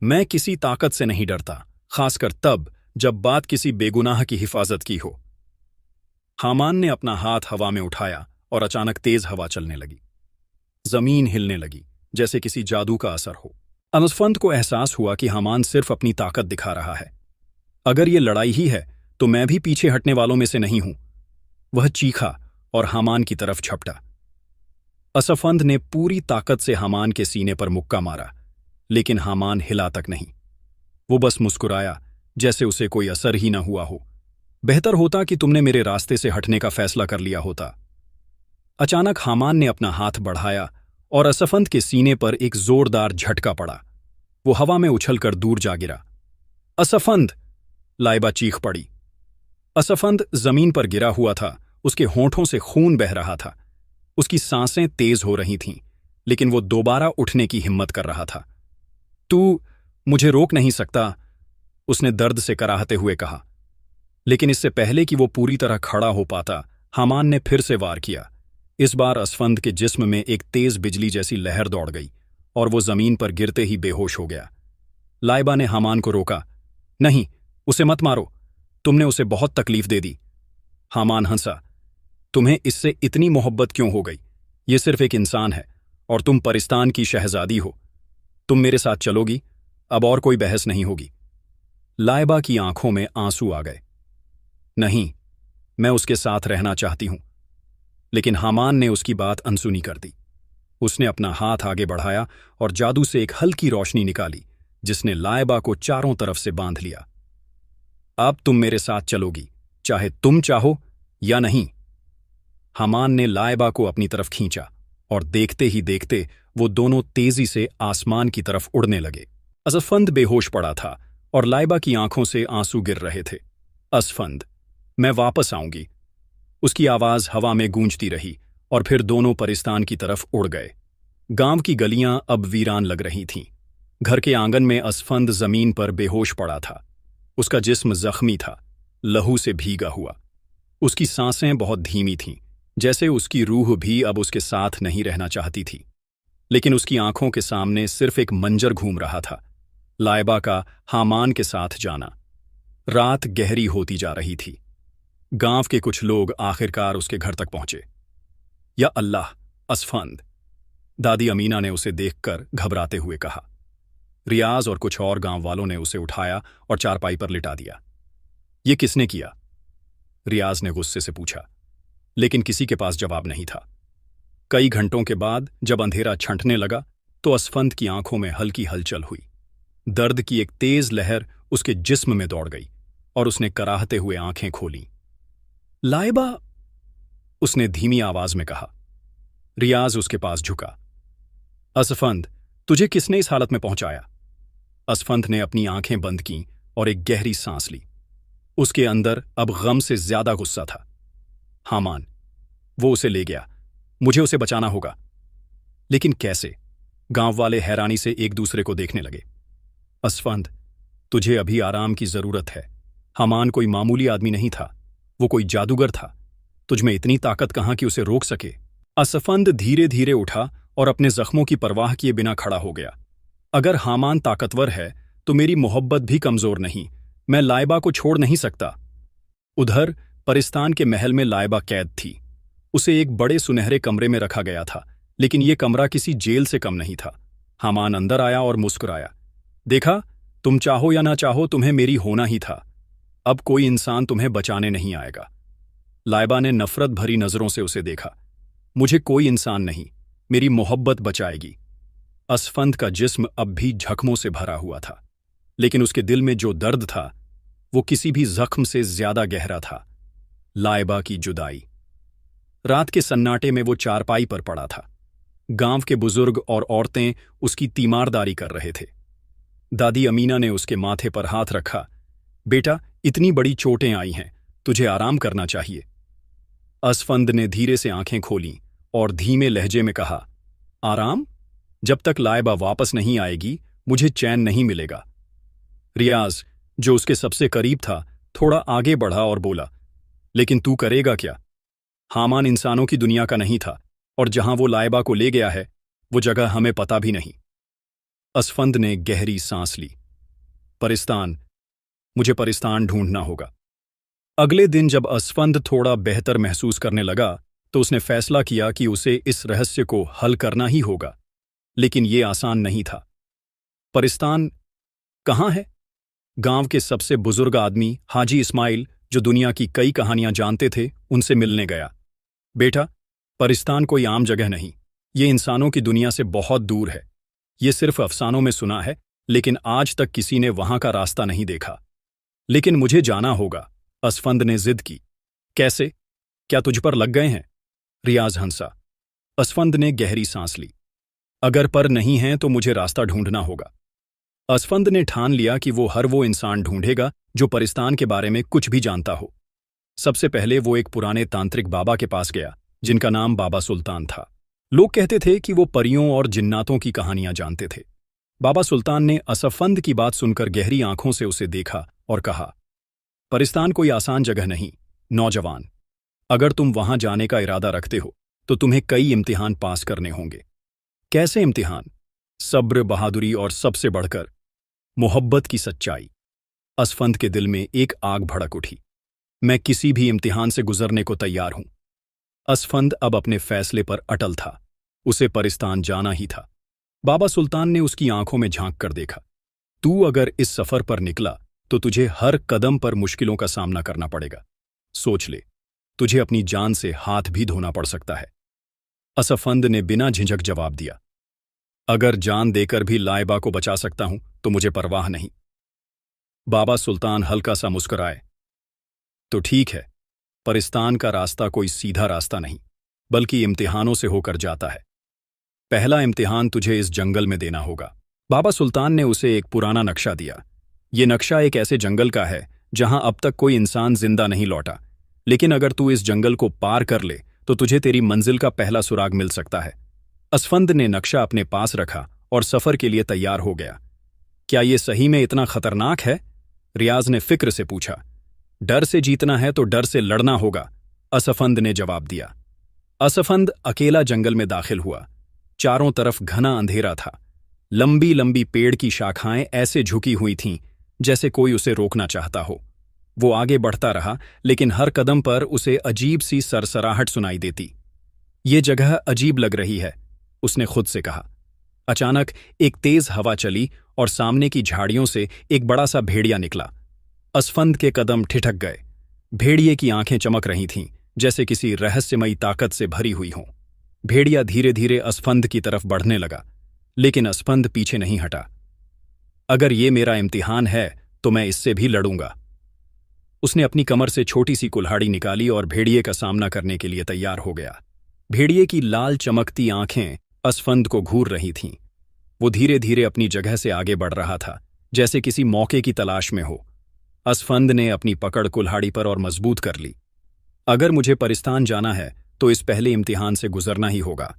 S1: मैं किसी ताकत से नहीं डरता, खासकर तब जब बात किसी बेगुनाह की हिफाजत की हो। हामान ने अपना हाथ हवा में उठाया और अचानक तेज हवा चलने लगी। जमीन हिलने लगी, जैसे किसी जादू का असर हो। असफंद को एहसास हुआ कि हामान सिर्फ अपनी ताकत दिखा रहा है। अगर ये लड़ाई ही है तो मैं भी पीछे हटने वालों में से नहीं हूं। वह चीखा और हामान की तरफ झपटा। असफंद ने पूरी ताकत से हामान के सीने पर मुक्का मारा, लेकिन हामान हिला तक नहीं। वो बस मुस्कुराया, जैसे उसे कोई असर ही न हुआ हो। बेहतर होता कि तुमने मेरे रास्ते से हटने का फैसला कर लिया होता। अचानक हामान ने अपना हाथ बढ़ाया और असफंद के सीने पर एक जोरदार झटका पड़ा। वो हवा में उछलकर दूर जा गिरा। असफंद! लाइबा चीख पड़ी। असफंद जमीन पर गिरा हुआ था। उसके होंठों से खून बह रहा था। उसकी सांसें तेज हो रही थीं, लेकिन वो दोबारा उठने की हिम्मत कर रहा था। तू मुझे रोक नहीं सकता, उसने दर्द से कराहते हुए कहा। लेकिन इससे पहले कि वो पूरी तरह खड़ा हो पाता, हामान ने फिर से वार किया। इस बार असफंद के जिस्म में एक तेज बिजली जैसी लहर दौड़ गई और वो जमीन पर गिरते ही बेहोश हो गया। लाइबा ने हामान को रोका। नहीं, उसे मत मारो, तुमने उसे बहुत तकलीफ दे दी। हामान हंसा। तुम्हें इससे इतनी मोहब्बत क्यों हो गई? ये सिर्फ एक इंसान है और तुम परिस्तान की शहजादी हो। तुम मेरे साथ चलोगी? अब और कोई बहस नहीं होगी। लाइबा की आंखों में आंसू आ गए। नहीं, मैं उसके साथ रहना चाहती हूं। लेकिन हामान ने उसकी बात अनसुनी कर दी। उसने अपना हाथ आगे बढ़ाया और जादू से एक हल्की रोशनी निकाली, जिसने लाइबा को चारों तरफ से बांध लिया। अब तुम मेरे साथ चलोगी, चाहे तुम चाहो या नहीं। हामान ने लाइबा को अपनी तरफ खींचा और देखते ही देखते वो दोनों तेजी से आसमान की तरफ उड़ने लगे। असफंद बेहोश पड़ा था और लाइबा की आंखों से आंसू गिर रहे थे। असफंद, मैं वापस आऊंगी। उसकी आवाज हवा में गूंजती रही और फिर दोनों परिस्तान की तरफ उड़ गए। गांव की गलियां अब वीरान लग रही थीं। घर के आंगन में असफंद जमीन पर बेहोश पड़ा था। उसका जिस्म जख्मी था, लहू से भीगा हुआ। उसकी सांसें बहुत धीमी थीं, जैसे उसकी रूह भी अब उसके साथ नहीं रहना चाहती थी। लेकिन उसकी आंखों के सामने सिर्फ एक मंजर घूम रहा था, लाइबा का हामान के साथ जाना। रात गहरी होती जा रही थी। गांव के कुछ लोग आखिरकार उसके घर तक पहुंचे। या अल्लाह, असफंद! दादी अमीना ने उसे देखकर घबराते हुए कहा। रियाज और कुछ और गांव वालों ने उसे उठाया और चारपाई पर लिटा दिया। ये किसने किया? रियाज ने गुस्से से पूछा, लेकिन किसी के पास जवाब नहीं था। कई घंटों के बाद जब अंधेरा छंटने लगा तो असफंद की आंखों में हल्की हलचल हुई। दर्द की एक तेज लहर उसके जिस्म में दौड़ गई और उसने कराहते हुए आंखें खोलीं। लाइबा, उसने धीमी आवाज में कहा। रियाज उसके पास झुका। असफंद, तुझे किसने इस हालत में पहुंचाया? असफंद ने अपनी आंखें बंद कीं और एक गहरी सांस ली। उसके अंदर अब गम से ज्यादा गुस्सा था। हामान, वो उसे ले गया, मुझे उसे बचाना होगा। लेकिन कैसे? गांव वाले हैरानी से एक दूसरे को देखने लगे। असफंद, तुझे अभी आराम की जरूरत है। हामान कोई मामूली आदमी नहीं था, वो कोई जादूगर था। तुझमें इतनी ताकत कहां कि उसे रोक सके? असफंद धीरे धीरे उठा और अपने जख्मों की परवाह किए बिना खड़ा हो गया। अगर हामान ताकतवर है तो मेरी मोहब्बत भी कमजोर नहीं। मैं लाइबा को छोड़ नहीं सकता। उधर परिस्तान के महल में लाइबा कैद थी। उसे एक बड़े सुनहरे कमरे में रखा गया था, लेकिन यह कमरा किसी जेल से कम नहीं था। हामान अंदर आया और मुस्कुराया। देखा, तुम चाहो या ना चाहो तुम्हें मेरी होना ही था। अब कोई इंसान तुम्हें बचाने नहीं आएगा। लाइबा ने नफरत भरी नजरों से उसे देखा। मुझे कोई इंसान नहीं, मेरी मोहब्बत बचाएगी। असफंद का जिस्म अब भी जख्मों से भरा हुआ था, लेकिन उसके दिल में जो दर्द था वो किसी भी जख्म से ज्यादा गहरा था। लाइबा की जुदाई। रात के सन्नाटे में वो चारपाई पर पड़ा था। गांव के बुजुर्ग और औरतें उसकी तीमारदारी कर रहे थे। दादी अमीना ने उसके माथे पर हाथ रखा। बेटा, इतनी बड़ी चोटें आई हैं, तुझे आराम करना चाहिए। असफंद ने धीरे से आंखें खोलीं और धीमे लहजे में कहा, आराम? जब तक लाइबा वापस नहीं आएगी मुझे चैन नहीं मिलेगा। रियाज, जो उसके सबसे करीब था, थोड़ा आगे बढ़ा और बोला, लेकिन तू करेगा क्या? हामान इंसानों की दुनिया का नहीं था, और जहां वो लाइबा को ले गया है वो जगह हमें पता भी नहीं। असफंद ने गहरी सांस ली। परिस्तान, मुझे परिस्तान ढूंढना होगा। अगले दिन जब असफंद थोड़ा बेहतर महसूस करने लगा तो उसने फैसला किया कि उसे इस रहस्य को हल करना ही होगा। लेकिन यह आसान नहीं था। परिस्तान कहाँ है? गांव के सबसे बुजुर्ग आदमी हाजी इस्माइल, जो दुनिया की कई कहानियां जानते थे, उनसे मिलने गया। बेटा, परिस्तान कोई आम जगह नहीं, ये इंसानों की दुनिया से बहुत दूर है। ये सिर्फ अफसानों में सुना है, लेकिन आज तक किसी ने वहां का रास्ता नहीं देखा। लेकिन मुझे जाना होगा, असफंद ने जिद की। कैसे? क्या तुझ पर लग गए हैं? रियाज हंसा। असफंद ने गहरी सांस ली। अगर पर नहीं है तो मुझे रास्ता ढूंढना होगा। असफंद ने ठान लिया कि वो इंसान ढूंढेगा जो परिस्तान के बारे में कुछ भी जानता हो। सबसे पहले वो एक पुराने तांत्रिक बाबा के पास गया, जिनका नाम बाबा सुल्तान था। लोग कहते थे कि वो परियों और जिन्नातों की कहानियां जानते थे। बाबा सुल्तान ने असफंद की बात सुनकर गहरी आंखों से उसे देखा और कहा, परिस्तान कोई आसान जगह नहीं, नौजवान। अगर तुम वहां जाने का इरादा रखते हो तो तुम्हें कई इम्तिहान पास करने होंगे। कैसे इम्तिहान? सब्र, बहादुरी और सबसे बढ़कर मोहब्बत की सच्चाई। असफंद के दिल में एक आग भड़क उठी। मैं किसी भी इम्तिहान से गुजरने को तैयार हूं। असफंद अब अपने फैसले पर अटल था। उसे परिस्तान जाना ही था। बाबा सुल्तान ने उसकी आंखों में झांक कर देखा। तू अगर इस सफर पर निकला तो तुझे हर कदम पर मुश्किलों का सामना करना पड़ेगा। सोच ले, तुझे अपनी जान से हाथ भी धोना पड़ सकता है। असफंद ने बिना झिझक जवाब दिया, अगर जान देकर भी लाइबा को बचा सकता हूं तो मुझे परवाह नहीं। बाबा सुल्तान हल्का सा मुस्कुराए। तो ठीक है, परिस्तान का रास्ता कोई सीधा रास्ता नहीं, बल्कि इम्तिहानों से होकर जाता है। पहला इम्तिहान तुझे इस जंगल में देना होगा। बाबा सुल्तान ने उसे एक पुराना नक्शा दिया। ये नक्शा एक ऐसे जंगल का है जहां अब तक कोई इंसान जिंदा नहीं लौटा, लेकिन अगर तू इस जंगल को पार कर ले तो तुझे तेरी मंजिल का पहला सुराग मिल सकता है। असफंद ने नक्शा अपने पास रखा और सफर के लिए तैयार हो गया। क्या ये सही में इतना खतरनाक है? रियाज ने फिक्र से पूछा। डर से जीतना है तो डर से लड़ना होगा, असफंद ने जवाब दिया। असफंद अकेला जंगल में दाखिल हुआ। चारों तरफ घना अंधेरा था। लंबी लंबी पेड़ की शाखाएं ऐसे झुकी हुई थीं जैसे कोई उसे रोकना चाहता हो। वो आगे बढ़ता रहा, लेकिन हर कदम पर उसे अजीब सी सरसराहट सुनाई देती। ये जगह अजीब लग रही है, उसने खुद से कहा। अचानक एक तेज हवा चली और सामने की झाड़ियों से एक बड़ा सा भेड़िया निकला। असफंद के कदम ठिठक गए। भेड़िए की आंखें चमक रही थीं, जैसे किसी रहस्यमयी ताकत से भरी हुई हों। भेड़िया धीरे धीरे असफंद की तरफ बढ़ने लगा, लेकिन असफंद पीछे नहीं हटा। अगर ये मेरा इम्तिहान है तो मैं इससे भी लड़ूंगा। उसने अपनी कमर से छोटी सी कुल्हाड़ी निकाली और भेड़िए का सामना करने के लिए तैयार हो गया। भेड़िए की लाल चमकती आंखें असफंद को घूर रही थीं। वो धीरे धीरे अपनी जगह से आगे बढ़ रहा था, जैसे किसी मौके की तलाश में हो। असफंद ने अपनी पकड़ कुल्हाड़ी पर और मजबूत कर ली। अगर मुझे परिस्तान जाना है तो इस पहले इम्तिहान से गुजरना ही होगा।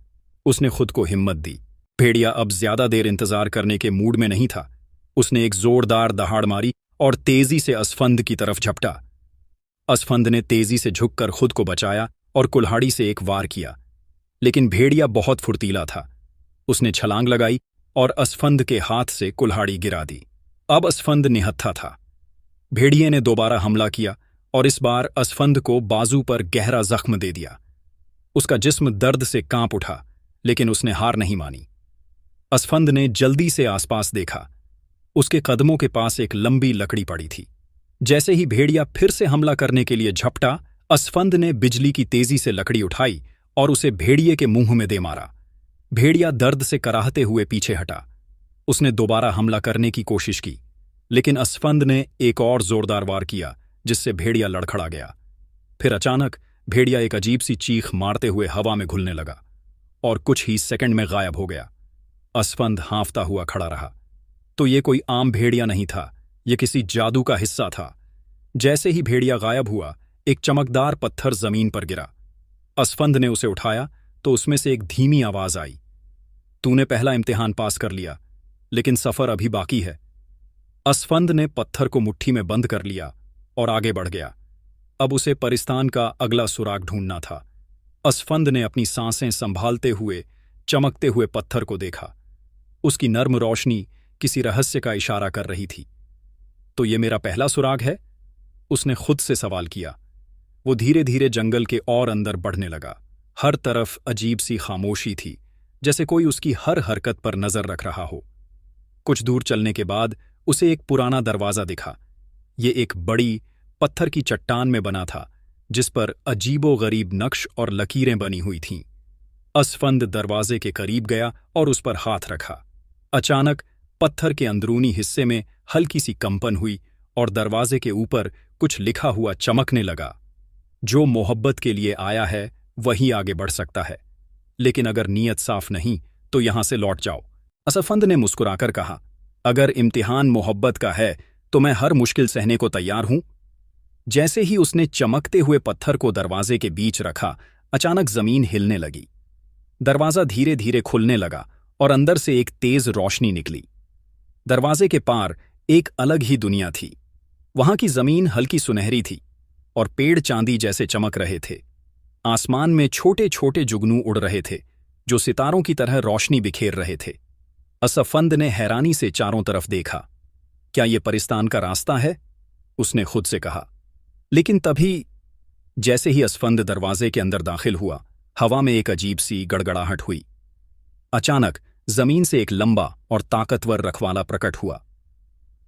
S1: उसने खुद को हिम्मत दी। भेड़िया अब ज्यादा देर इंतजार करने के मूड में नहीं था। उसने एक जोरदार दहाड़ मारी और तेजी से असफंद की तरफ झपटा। असफंद ने तेजी से झुककर खुद को बचाया और कुल्हाड़ी से एक वार किया, लेकिन भेड़िया बहुत फुर्तीला था। उसने छलांग लगाई और असफंद के हाथ से कुल्हाड़ी गिरा दी। अब असफंद निहत्था था। भेड़िए ने दोबारा हमला किया और इस बार असफंद को बाजू पर गहरा जख्म दे दिया। उसका जिस्म दर्द से कांप उठा, लेकिन उसने हार नहीं मानी। असफंद ने जल्दी से आसपास देखा। उसके कदमों के पास एक लंबी लकड़ी पड़ी थी। जैसे ही भेड़िया फिर से हमला करने के लिए झपटा, असफंद ने बिजली की तेजी से लकड़ी उठाई और उसे भेड़िए के मुंह में दे मारा। भेड़िया दर्द से कराहते हुए पीछे हटा। उसने दोबारा हमला करने की कोशिश की, लेकिन असफंद ने एक और जोरदार वार किया, जिससे भेड़िया लड़खड़ा गया। फिर अचानक भेड़िया एक अजीब सी चीख मारते हुए हवा में घुलने लगा और कुछ ही सेकंड में गायब हो गया। असफंद हांफता हुआ खड़ा रहा। तो ये कोई आम भेड़िया नहीं था, ये किसी जादू का हिस्सा था। जैसे ही भेड़िया गायब हुआ, एक चमकदार पत्थर जमीन पर गिरा। असफंद ने उसे उठाया तो उसमें से एक धीमी आवाज आई, तूने पहला इम्तिहान पास कर लिया, लेकिन सफर अभी बाकी है। असफंद ने पत्थर को मुट्ठी में बंद कर लिया और आगे बढ़ गया। अब उसे परिस्तान का अगला सुराग ढूंढना था। असफंद ने अपनी सांसें संभालते हुए चमकते हुए पत्थर को देखा। उसकी नर्म रोशनी किसी रहस्य का इशारा कर रही थी। तो ये मेरा पहला सुराग है? उसने खुद से सवाल किया। वो धीरे धीरे जंगल के और अंदर बढ़ने लगा। हर तरफ अजीब सी खामोशी थी, जैसे कोई उसकी हर हरकत पर नजर रख रहा हो। कुछ दूर चलने के बाद उसे एक पुराना दरवाजा दिखा। ये एक बड़ी पत्थर की चट्टान में बना था, जिस पर अजीबो-गरीब नक्श और लकीरें बनी हुई थीं। असफंद दरवाजे के करीब गया और उस पर हाथ रखा। अचानक पत्थर के अंदरूनी हिस्से में हल्की सी कंपन हुई और दरवाजे के ऊपर कुछ लिखा हुआ चमकने लगा। जो मोहब्बत के लिए आया है वही आगे बढ़ सकता है, लेकिन अगर नीयत साफ नहीं तो यहां से लौट जाओ। असफंद ने मुस्कुराकर कहा, अगर इम्तिहान मोहब्बत का है तो मैं हर मुश्किल सहने को तैयार हूं। जैसे ही उसने चमकते हुए पत्थर को दरवाजे के बीच रखा, अचानक जमीन हिलने लगी। दरवाजा धीरे धीरे खुलने लगा और अंदर से एक तेज रोशनी निकली। दरवाजे के पार एक अलग ही दुनिया थी। वहां की जमीन हल्की सुनहरी थी और पेड़ चांदी जैसे चमक रहे थे। आसमान में छोटे छोटे जुगनू उड़ रहे थे, जो सितारों की तरह रोशनी बिखेर रहे थे। असफंद ने हैरानी से चारों तरफ देखा। क्या ये परिस्तान का रास्ता है? उसने खुद से कहा। लेकिन तभी, जैसे ही असफंद दरवाजे के अंदर दाखिल हुआ, हवा में एक अजीब सी गड़गड़ाहट हुई। अचानक जमीन से एक लंबा और ताकतवर रखवाला प्रकट हुआ।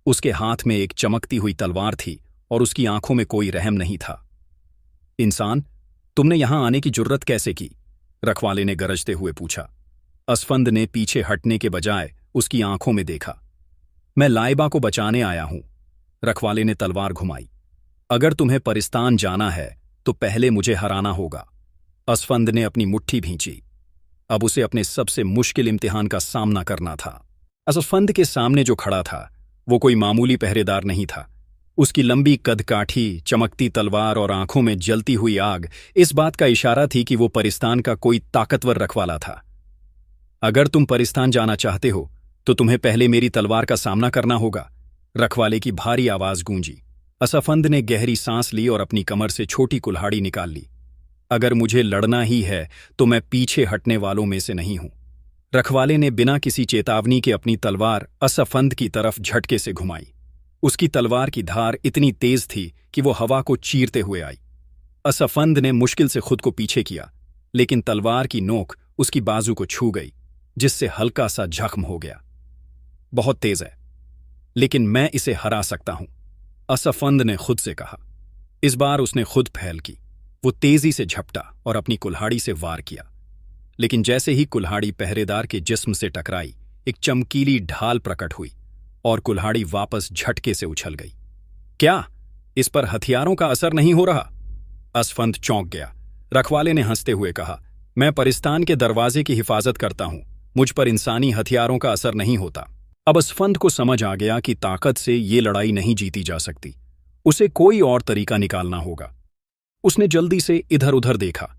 S1: उसके हाथ में एक चमकती हुई तलवार थी और उसकी आंखों में कोई रहम नहीं था। इंसान, तुमने यहां आने की जुर्रत कैसे की? रखवाले ने गरजते हुए पूछा। असफंद ने पीछे हटने के बजाय उसकी आंखों में देखा। मैं लाइबा को बचाने आया हूं। रखवाले ने तलवार घुमाई। अगर तुम्हें परिस्तान जाना है तो पहले मुझे हराना होगा। असफंद ने अपनी मुट्ठी भींची। अब उसे अपने सबसे मुश्किल इम्तिहान का सामना करना था। असफंद के सामने जो खड़ा था वो कोई मामूली पहरेदार नहीं था। उसकी लंबी कदकाठी, चमकती तलवार और आंखों में जलती हुई आग इस बात का इशारा थी कि वो परिस्तान का कोई ताकतवर रखवाला था। अगर तुम परिस्तान जाना चाहते हो तो तुम्हें पहले मेरी तलवार का सामना करना होगा। रखवाले की भारी आवाज गूंजी। असफंद ने गहरी सांस ली और अपनी कमर से छोटी कुल्हाड़ी निकाल ली। अगर मुझे लड़ना ही है तो मैं पीछे हटने वालों में से नहीं हूं। रखवाले ने बिना किसी चेतावनी के अपनी तलवार असफंद की तरफ झटके से घुमाई। उसकी तलवार की धार इतनी तेज थी कि वो हवा को चीरते हुए आई। असफंद ने मुश्किल से खुद को पीछे किया, लेकिन तलवार की नोक उसकी बाजू को छू गई, जिससे हल्का सा जख्म हो गया। बहुत तेज है, लेकिन मैं इसे हरा सकता हूं, असफंद ने खुद से कहा। इस बार उसने खुद पहल की। वो तेजी से झपटा और अपनी कुल्हाड़ी से वार किया, लेकिन जैसे ही कुल्हाड़ी पहरेदार के जिस्म से टकराई, एक चमकीली ढाल प्रकट हुई और कुल्हाड़ी वापस झटके से उछल गई। क्या इस पर हथियारों का असर नहीं हो रहा? असफंद चौंक गया। रखवाले ने हंसते हुए कहा, मैं परिस्तान के दरवाजे की हिफाजत करता हूं, मुझ पर इंसानी हथियारों का असर नहीं होता। अब असफंद को समझ आ गया कि ताकत से ये लड़ाई नहीं जीती जा सकती। उसे कोई और तरीका निकालना होगा। उसने जल्दी से इधर उधर देखा।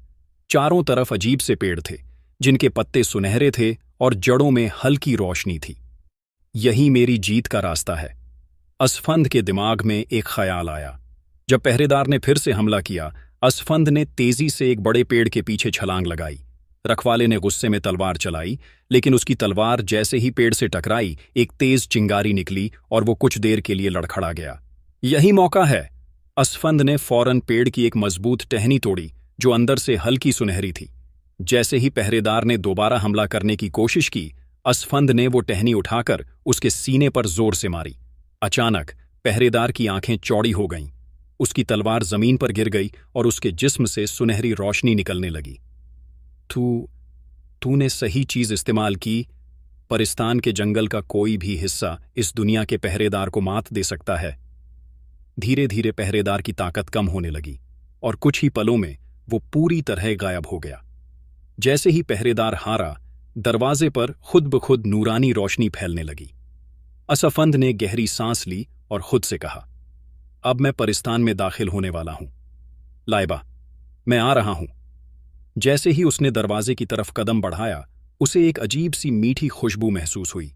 S1: चारों तरफ अजीब से पेड़ थे, जिनके पत्ते सुनहरे थे और जड़ों में हल्की रोशनी थी। यही मेरी जीत का रास्ता है। असफंद के दिमाग में एक ख्याल आया। जब पहरेदार ने फिर से हमला किया, असफंद ने तेजी से एक बड़े पेड़ के पीछे छलांग लगाई। रखवाले ने गुस्से में तलवार चलाई, लेकिन उसकी तलवार जैसे ही पेड़ से टकराई, एक तेज चिंगारी निकली और वो कुछ देर के लिए लड़खड़ा गया। यही मौका है। असफंद ने फौरन पेड़ की एक मजबूत टहनी तोड़ी, जो अंदर से हल्की सुनहरी थी। जैसे ही पहरेदार ने दोबारा हमला करने की कोशिश की, असफंद ने वो टहनी उठाकर उसके सीने पर जोर से मारी। अचानक पहरेदार की आंखें चौड़ी हो गईं। उसकी तलवार जमीन पर गिर गई और उसके जिस्म से सुनहरी रोशनी निकलने लगी। तूने सही चीज इस्तेमाल की। परिस्तान के जंगल का कोई भी हिस्सा इस दुनिया के पहरेदार को मात दे सकता है। धीरे धीरे पहरेदार की ताकत कम होने लगी और कुछ ही पलों में वो पूरी तरह गायब हो गया। जैसे ही पहरेदार हारा, दरवाजे पर खुद ब खुद नूरानी रोशनी फैलने लगी। असफंद ने गहरी सांस ली और खुद से कहा, अब मैं परिस्तान में दाखिल होने वाला हूं। लाइबा, मैं आ रहा हूं। जैसे ही उसने दरवाजे की तरफ कदम बढ़ाया, उसे एक अजीब सी मीठी खुशबू महसूस हुई।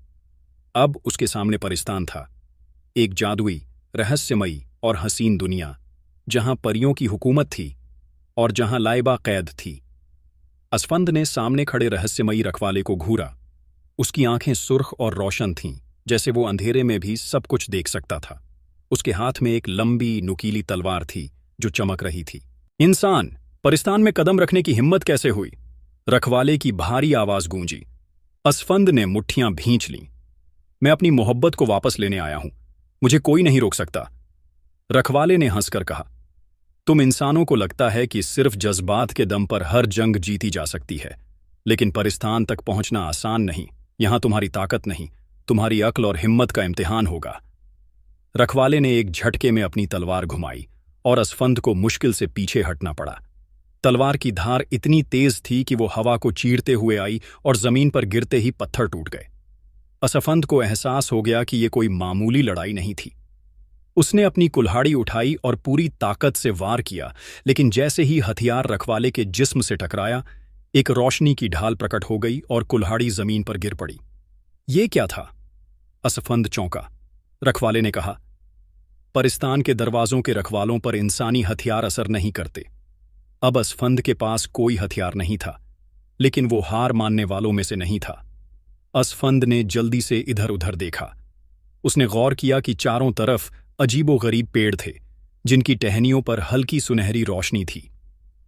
S1: अब उसके सामने परिस्तान था, एक जादुई, रहस्यमयी और हसीन दुनिया, जहां परियों की हुकूमत थी और जहां लाइबा कैद थी। असफंद ने सामने खड़े रहस्यमयी रखवाले को घूरा। उसकी आंखें सुर्ख और रोशन थीं, जैसे वो अंधेरे में भी सब कुछ देख सकता था। उसके हाथ में एक लंबी नुकीली तलवार थी जो चमक रही थी। इंसान, परिस्तान में कदम रखने की हिम्मत कैसे हुई? रखवाले की भारी आवाज गूंजी। असफंद ने मुट्ठियां भींच लीं। मैं अपनी मोहब्बत को वापस लेने आया हूं, मुझे कोई नहीं रोक सकता। रखवाले ने हंसकर कहा, तुम इंसानों को लगता है कि सिर्फ जज्बात के दम पर हर जंग जीती जा सकती है, लेकिन परिस्तान तक पहुंचना आसान नहीं। यहां तुम्हारी ताकत नहीं, तुम्हारी अक्ल और हिम्मत का इम्तिहान होगा। रखवाले ने एक झटके में अपनी तलवार घुमाई और असफंद को मुश्किल से पीछे हटना पड़ा। तलवार की धार इतनी तेज थी कि वो हवा को चीरते हुए आई और जमीन पर गिरते ही पत्थर टूट गए। असफंद को एहसास हो गया कि ये कोई मामूली लड़ाई नहीं थी। उसने अपनी कुल्हाड़ी उठाई और पूरी ताकत से वार किया, लेकिन जैसे ही हथियार रखवाले के जिस्म से टकराया, एक रोशनी की ढाल प्रकट हो गई और कुल्हाड़ी जमीन पर गिर पड़ी। ये क्या था? असफंद चौंका। रखवाले ने कहा, परिस्तान के दरवाजों के रखवालों पर इंसानी हथियार असर नहीं करते। अब असफंद के पास कोई हथियार नहीं था, लेकिन वो हार मानने वालों में से नहीं था। असफंद ने जल्दी से इधर उधर देखा। उसने गौर किया कि चारों तरफ अजीबोगरीब पेड़ थे, जिनकी टहनियों पर हल्की सुनहरी रोशनी थी।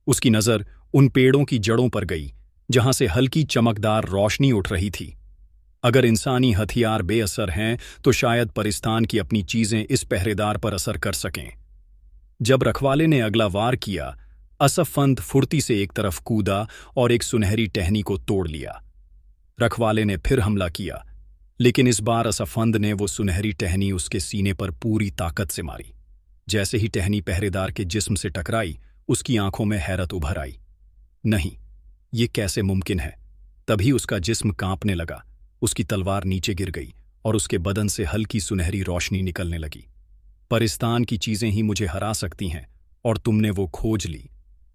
S1: उसकी नज़र उन पेड़ों की जड़ों पर गई, जहां से हल्की चमकदार रोशनी उठ रही थी। अगर इंसानी हथियार बेअसर हैं, तो शायद परिस्तान की अपनी चीजें इस पहरेदार पर असर कर सकें। जब रखवाले ने अगला वार किया, असफंद फुर्ती से एक तरफ कूदा और एक सुनहरी टहनी को तोड़ लिया। रखवाले ने फिर हमला किया, लेकिन इस बार असफंद ने वो सुनहरी टहनी उसके सीने पर पूरी ताकत से मारी। जैसे ही टहनी पहरेदार के जिस्म से टकराई, उसकी आंखों में हैरत उभर आई। नहीं, ये कैसे मुमकिन है? तभी उसका जिस्म कांपने लगा। उसकी तलवार नीचे गिर गई और उसके बदन से हल्की सुनहरी रोशनी निकलने लगी। परिस्तान की चीजें ही मुझे हरा सकती हैं, और तुमने वो खोज ली,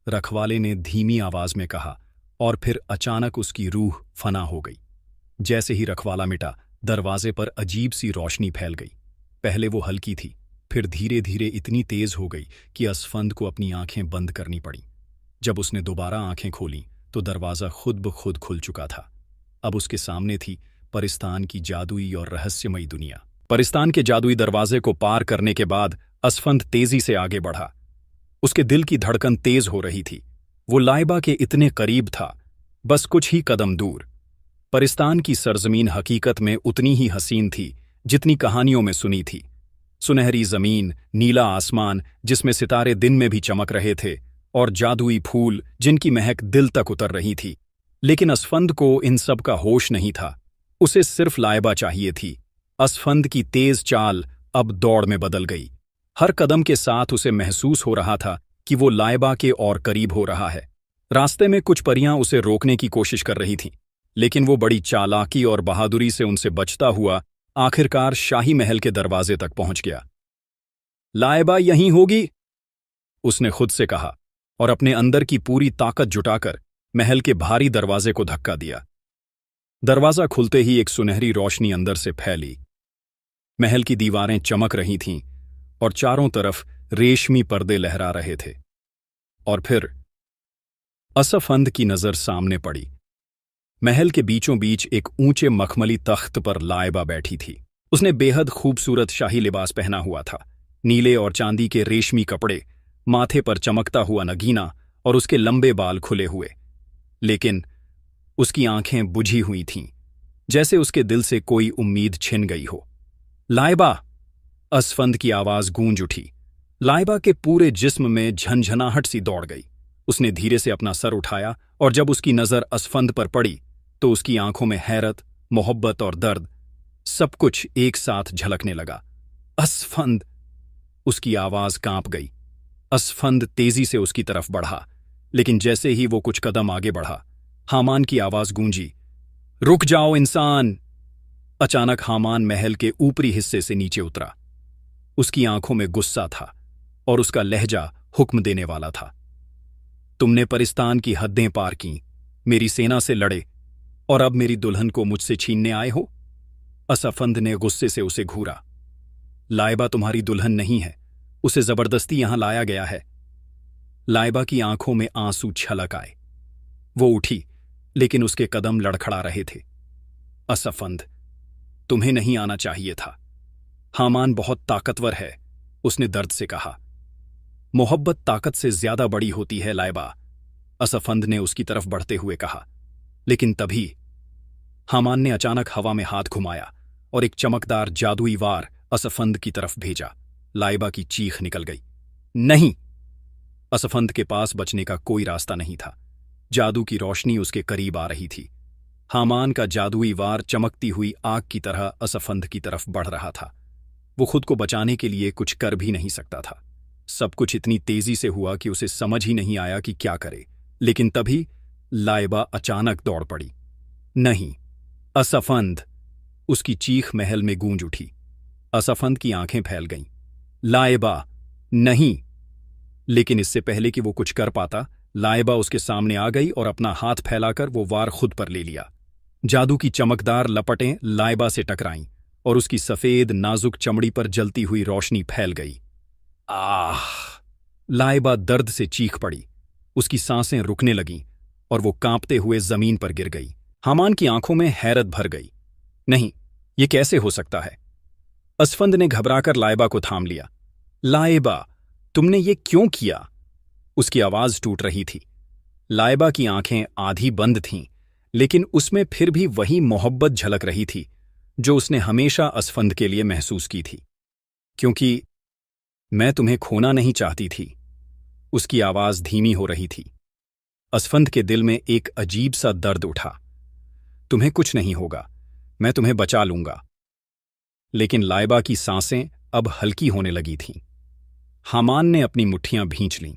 S1: रखवाले ने धीमी आवाज में कहा, और फिर अचानक उसकी रूह फना हो गई। जैसे ही रखवाला मिटा, दरवाजे पर अजीब सी रोशनी फैल गई। पहले वो हल्की थी, फिर धीरे धीरे इतनी तेज हो गई कि असफंद को अपनी आंखें बंद करनी पड़ी। जब उसने दोबारा आंखें खोलीं, तो दरवाज़ा खुद ब खुद खुल चुका था। अब उसके सामने थी परिस्तान की जादुई और रहस्यमयी दुनिया। परिस्तान के जादुई दरवाजे को पार करने के बाद असफंद तेजी से आगे बढ़ा। उसके दिल की धड़कन तेज हो रही थी। वो लाइबा के इतने करीब था, बस कुछ ही कदम दूर। परिस्तान की सरजमीन हकीकत में उतनी ही हसीन थी जितनी कहानियों में सुनी थी। सुनहरी जमीन, नीला आसमान जिसमें सितारे दिन में भी चमक रहे थे, और जादुई फूल जिनकी महक दिल तक उतर रही थी। लेकिन असफंद को इन सब का होश नहीं था। उसे सिर्फ लाइबा चाहिए थी। असफंद की तेज चाल अब दौड़ में बदल गई। हर कदम के साथ उसे महसूस हो रहा था कि वो लाइबा के और करीब हो रहा है। रास्ते में कुछ परियां उसे रोकने की कोशिश कर रही थीं, लेकिन वो बड़ी चालाकी और बहादुरी से उनसे बचता हुआ आखिरकार शाही महल के दरवाजे तक पहुंच गया। लाइबा यहीं होगी, उसने खुद से कहा। और अपने अंदर की पूरी ताकत जुटाकर महल के भारी दरवाजे को धक्का दिया। दरवाजा खुलते ही एक सुनहरी रोशनी अंदर से फैली। महल की दीवारें चमक रही थीं और चारों तरफ रेशमी पर्दे लहरा रहे थे। और फिर असफंद की नजर सामने पड़ी। महल के बीचों बीच एक ऊंचे मखमली तख्त पर लाइबा बैठी थी। उसने बेहद खूबसूरत शाही लिबास पहना हुआ था, नीले और चांदी के रेशमी कपड़े, माथे पर चमकता हुआ नगीना और उसके लंबे बाल खुले हुए। लेकिन उसकी आंखें बुझी हुई थीं, जैसे उसके दिल से कोई उम्मीद छिन गई हो। लाइबा! असफंद की आवाज गूंज उठी। लाइबा के पूरे जिस्म में झंझनाहट सी दौड़ गई। उसने धीरे से अपना सर उठाया और जब उसकी नजर असफंद पर पड़ी तो उसकी आंखों में हैरत, मोहब्बत और दर्द सब कुछ एक साथ झलकने लगा। असफंद! उसकी आवाज कांप गई। असफंद तेजी से उसकी तरफ बढ़ा, लेकिन जैसे ही वो कुछ कदम आगे बढ़ा, हामान की आवाज गूंजी, रुक जाओ इंसान! अचानक हामान महल के ऊपरी हिस्से से नीचे उतरा। उसकी आंखों में गुस्सा था और उसका लहजा हुक्म देने वाला था। तुमने परिस्तान की हदें पार की, मेरी सेना से लड़े और अब मेरी दुल्हन को मुझसे छीनने आए हो? असफंद ने गुस्से से उसे घूरा। लाइबा तुम्हारी दुल्हन नहीं है, उसे जबरदस्ती यहां लाया गया है। लाइबा की आंखों में आंसू छलक आए। वो उठी, लेकिन उसके कदम लड़खड़ा रहे थे। असफंद, तुम्हें नहीं आना चाहिए था। हामान बहुत ताकतवर है, उसने दर्द से कहा। मोहब्बत ताकत से ज्यादा बड़ी होती है लाइबा, असफंद ने उसकी तरफ बढ़ते हुए कहा। लेकिन तभी हामान ने अचानक हवा में हाथ घुमाया और एक चमकदार जादुई वार असफंद की तरफ भेजा। लाइबा की चीख निकल गई। नहीं! असफंद के पास बचने का कोई रास्ता नहीं था। जादू की रोशनी उसके करीब आ रही थी। हामान का जादुई वार चमकती हुई आग की तरह असफंद की तरफ बढ़ रहा था। वो खुद को बचाने के लिए कुछ कर भी नहीं सकता था। सब कुछ इतनी तेजी से हुआ कि उसे समझ ही नहीं आया कि क्या करे। लेकिन तभी लाइबा अचानक दौड़ पड़ी। नहीं! असफंद! उसकी चीख महल में गूंज उठी। असफंद की आंखें फैल गईं। लाइबा! नहीं! लेकिन इससे पहले कि वो कुछ कर पाता, लाइबा उसके सामने आ गई और अपना हाथ फैलाकर वो वार खुद पर ले लिया। जादू की चमकदार लपटें लाइबा से टकराईं और उसकी सफेद नाजुक चमड़ी पर जलती हुई रोशनी फैल गई। आह! लाइबा दर्द से चीख पड़ी। उसकी सांसें रुकने लगीं और वो कांपते हुए जमीन पर गिर गई। हामान की आंखों में हैरत भर गई। नहीं, ये कैसे हो सकता है? असफंद ने घबराकर लाइबा को थाम लिया। लाइबा, तुमने ये क्यों किया? उसकी आवाज टूट रही थी। लाइबा की आंखें आधी बंद थीं, लेकिन उसमें फिर भी वही मोहब्बत झलक रही थी जो उसने हमेशा असफंद के लिए महसूस की थी। क्योंकि मैं तुम्हें खोना नहीं चाहती थी। उसकी आवाज धीमी हो रही थी। असफंद के दिल में एक अजीब सा दर्द उठा। तुम्हें कुछ नहीं होगा, मैं तुम्हें बचा लूंगा। लेकिन लाइबा की सांसें अब हल्की होने लगी थीं। हामान ने अपनी मुट्ठियां भींच लीं।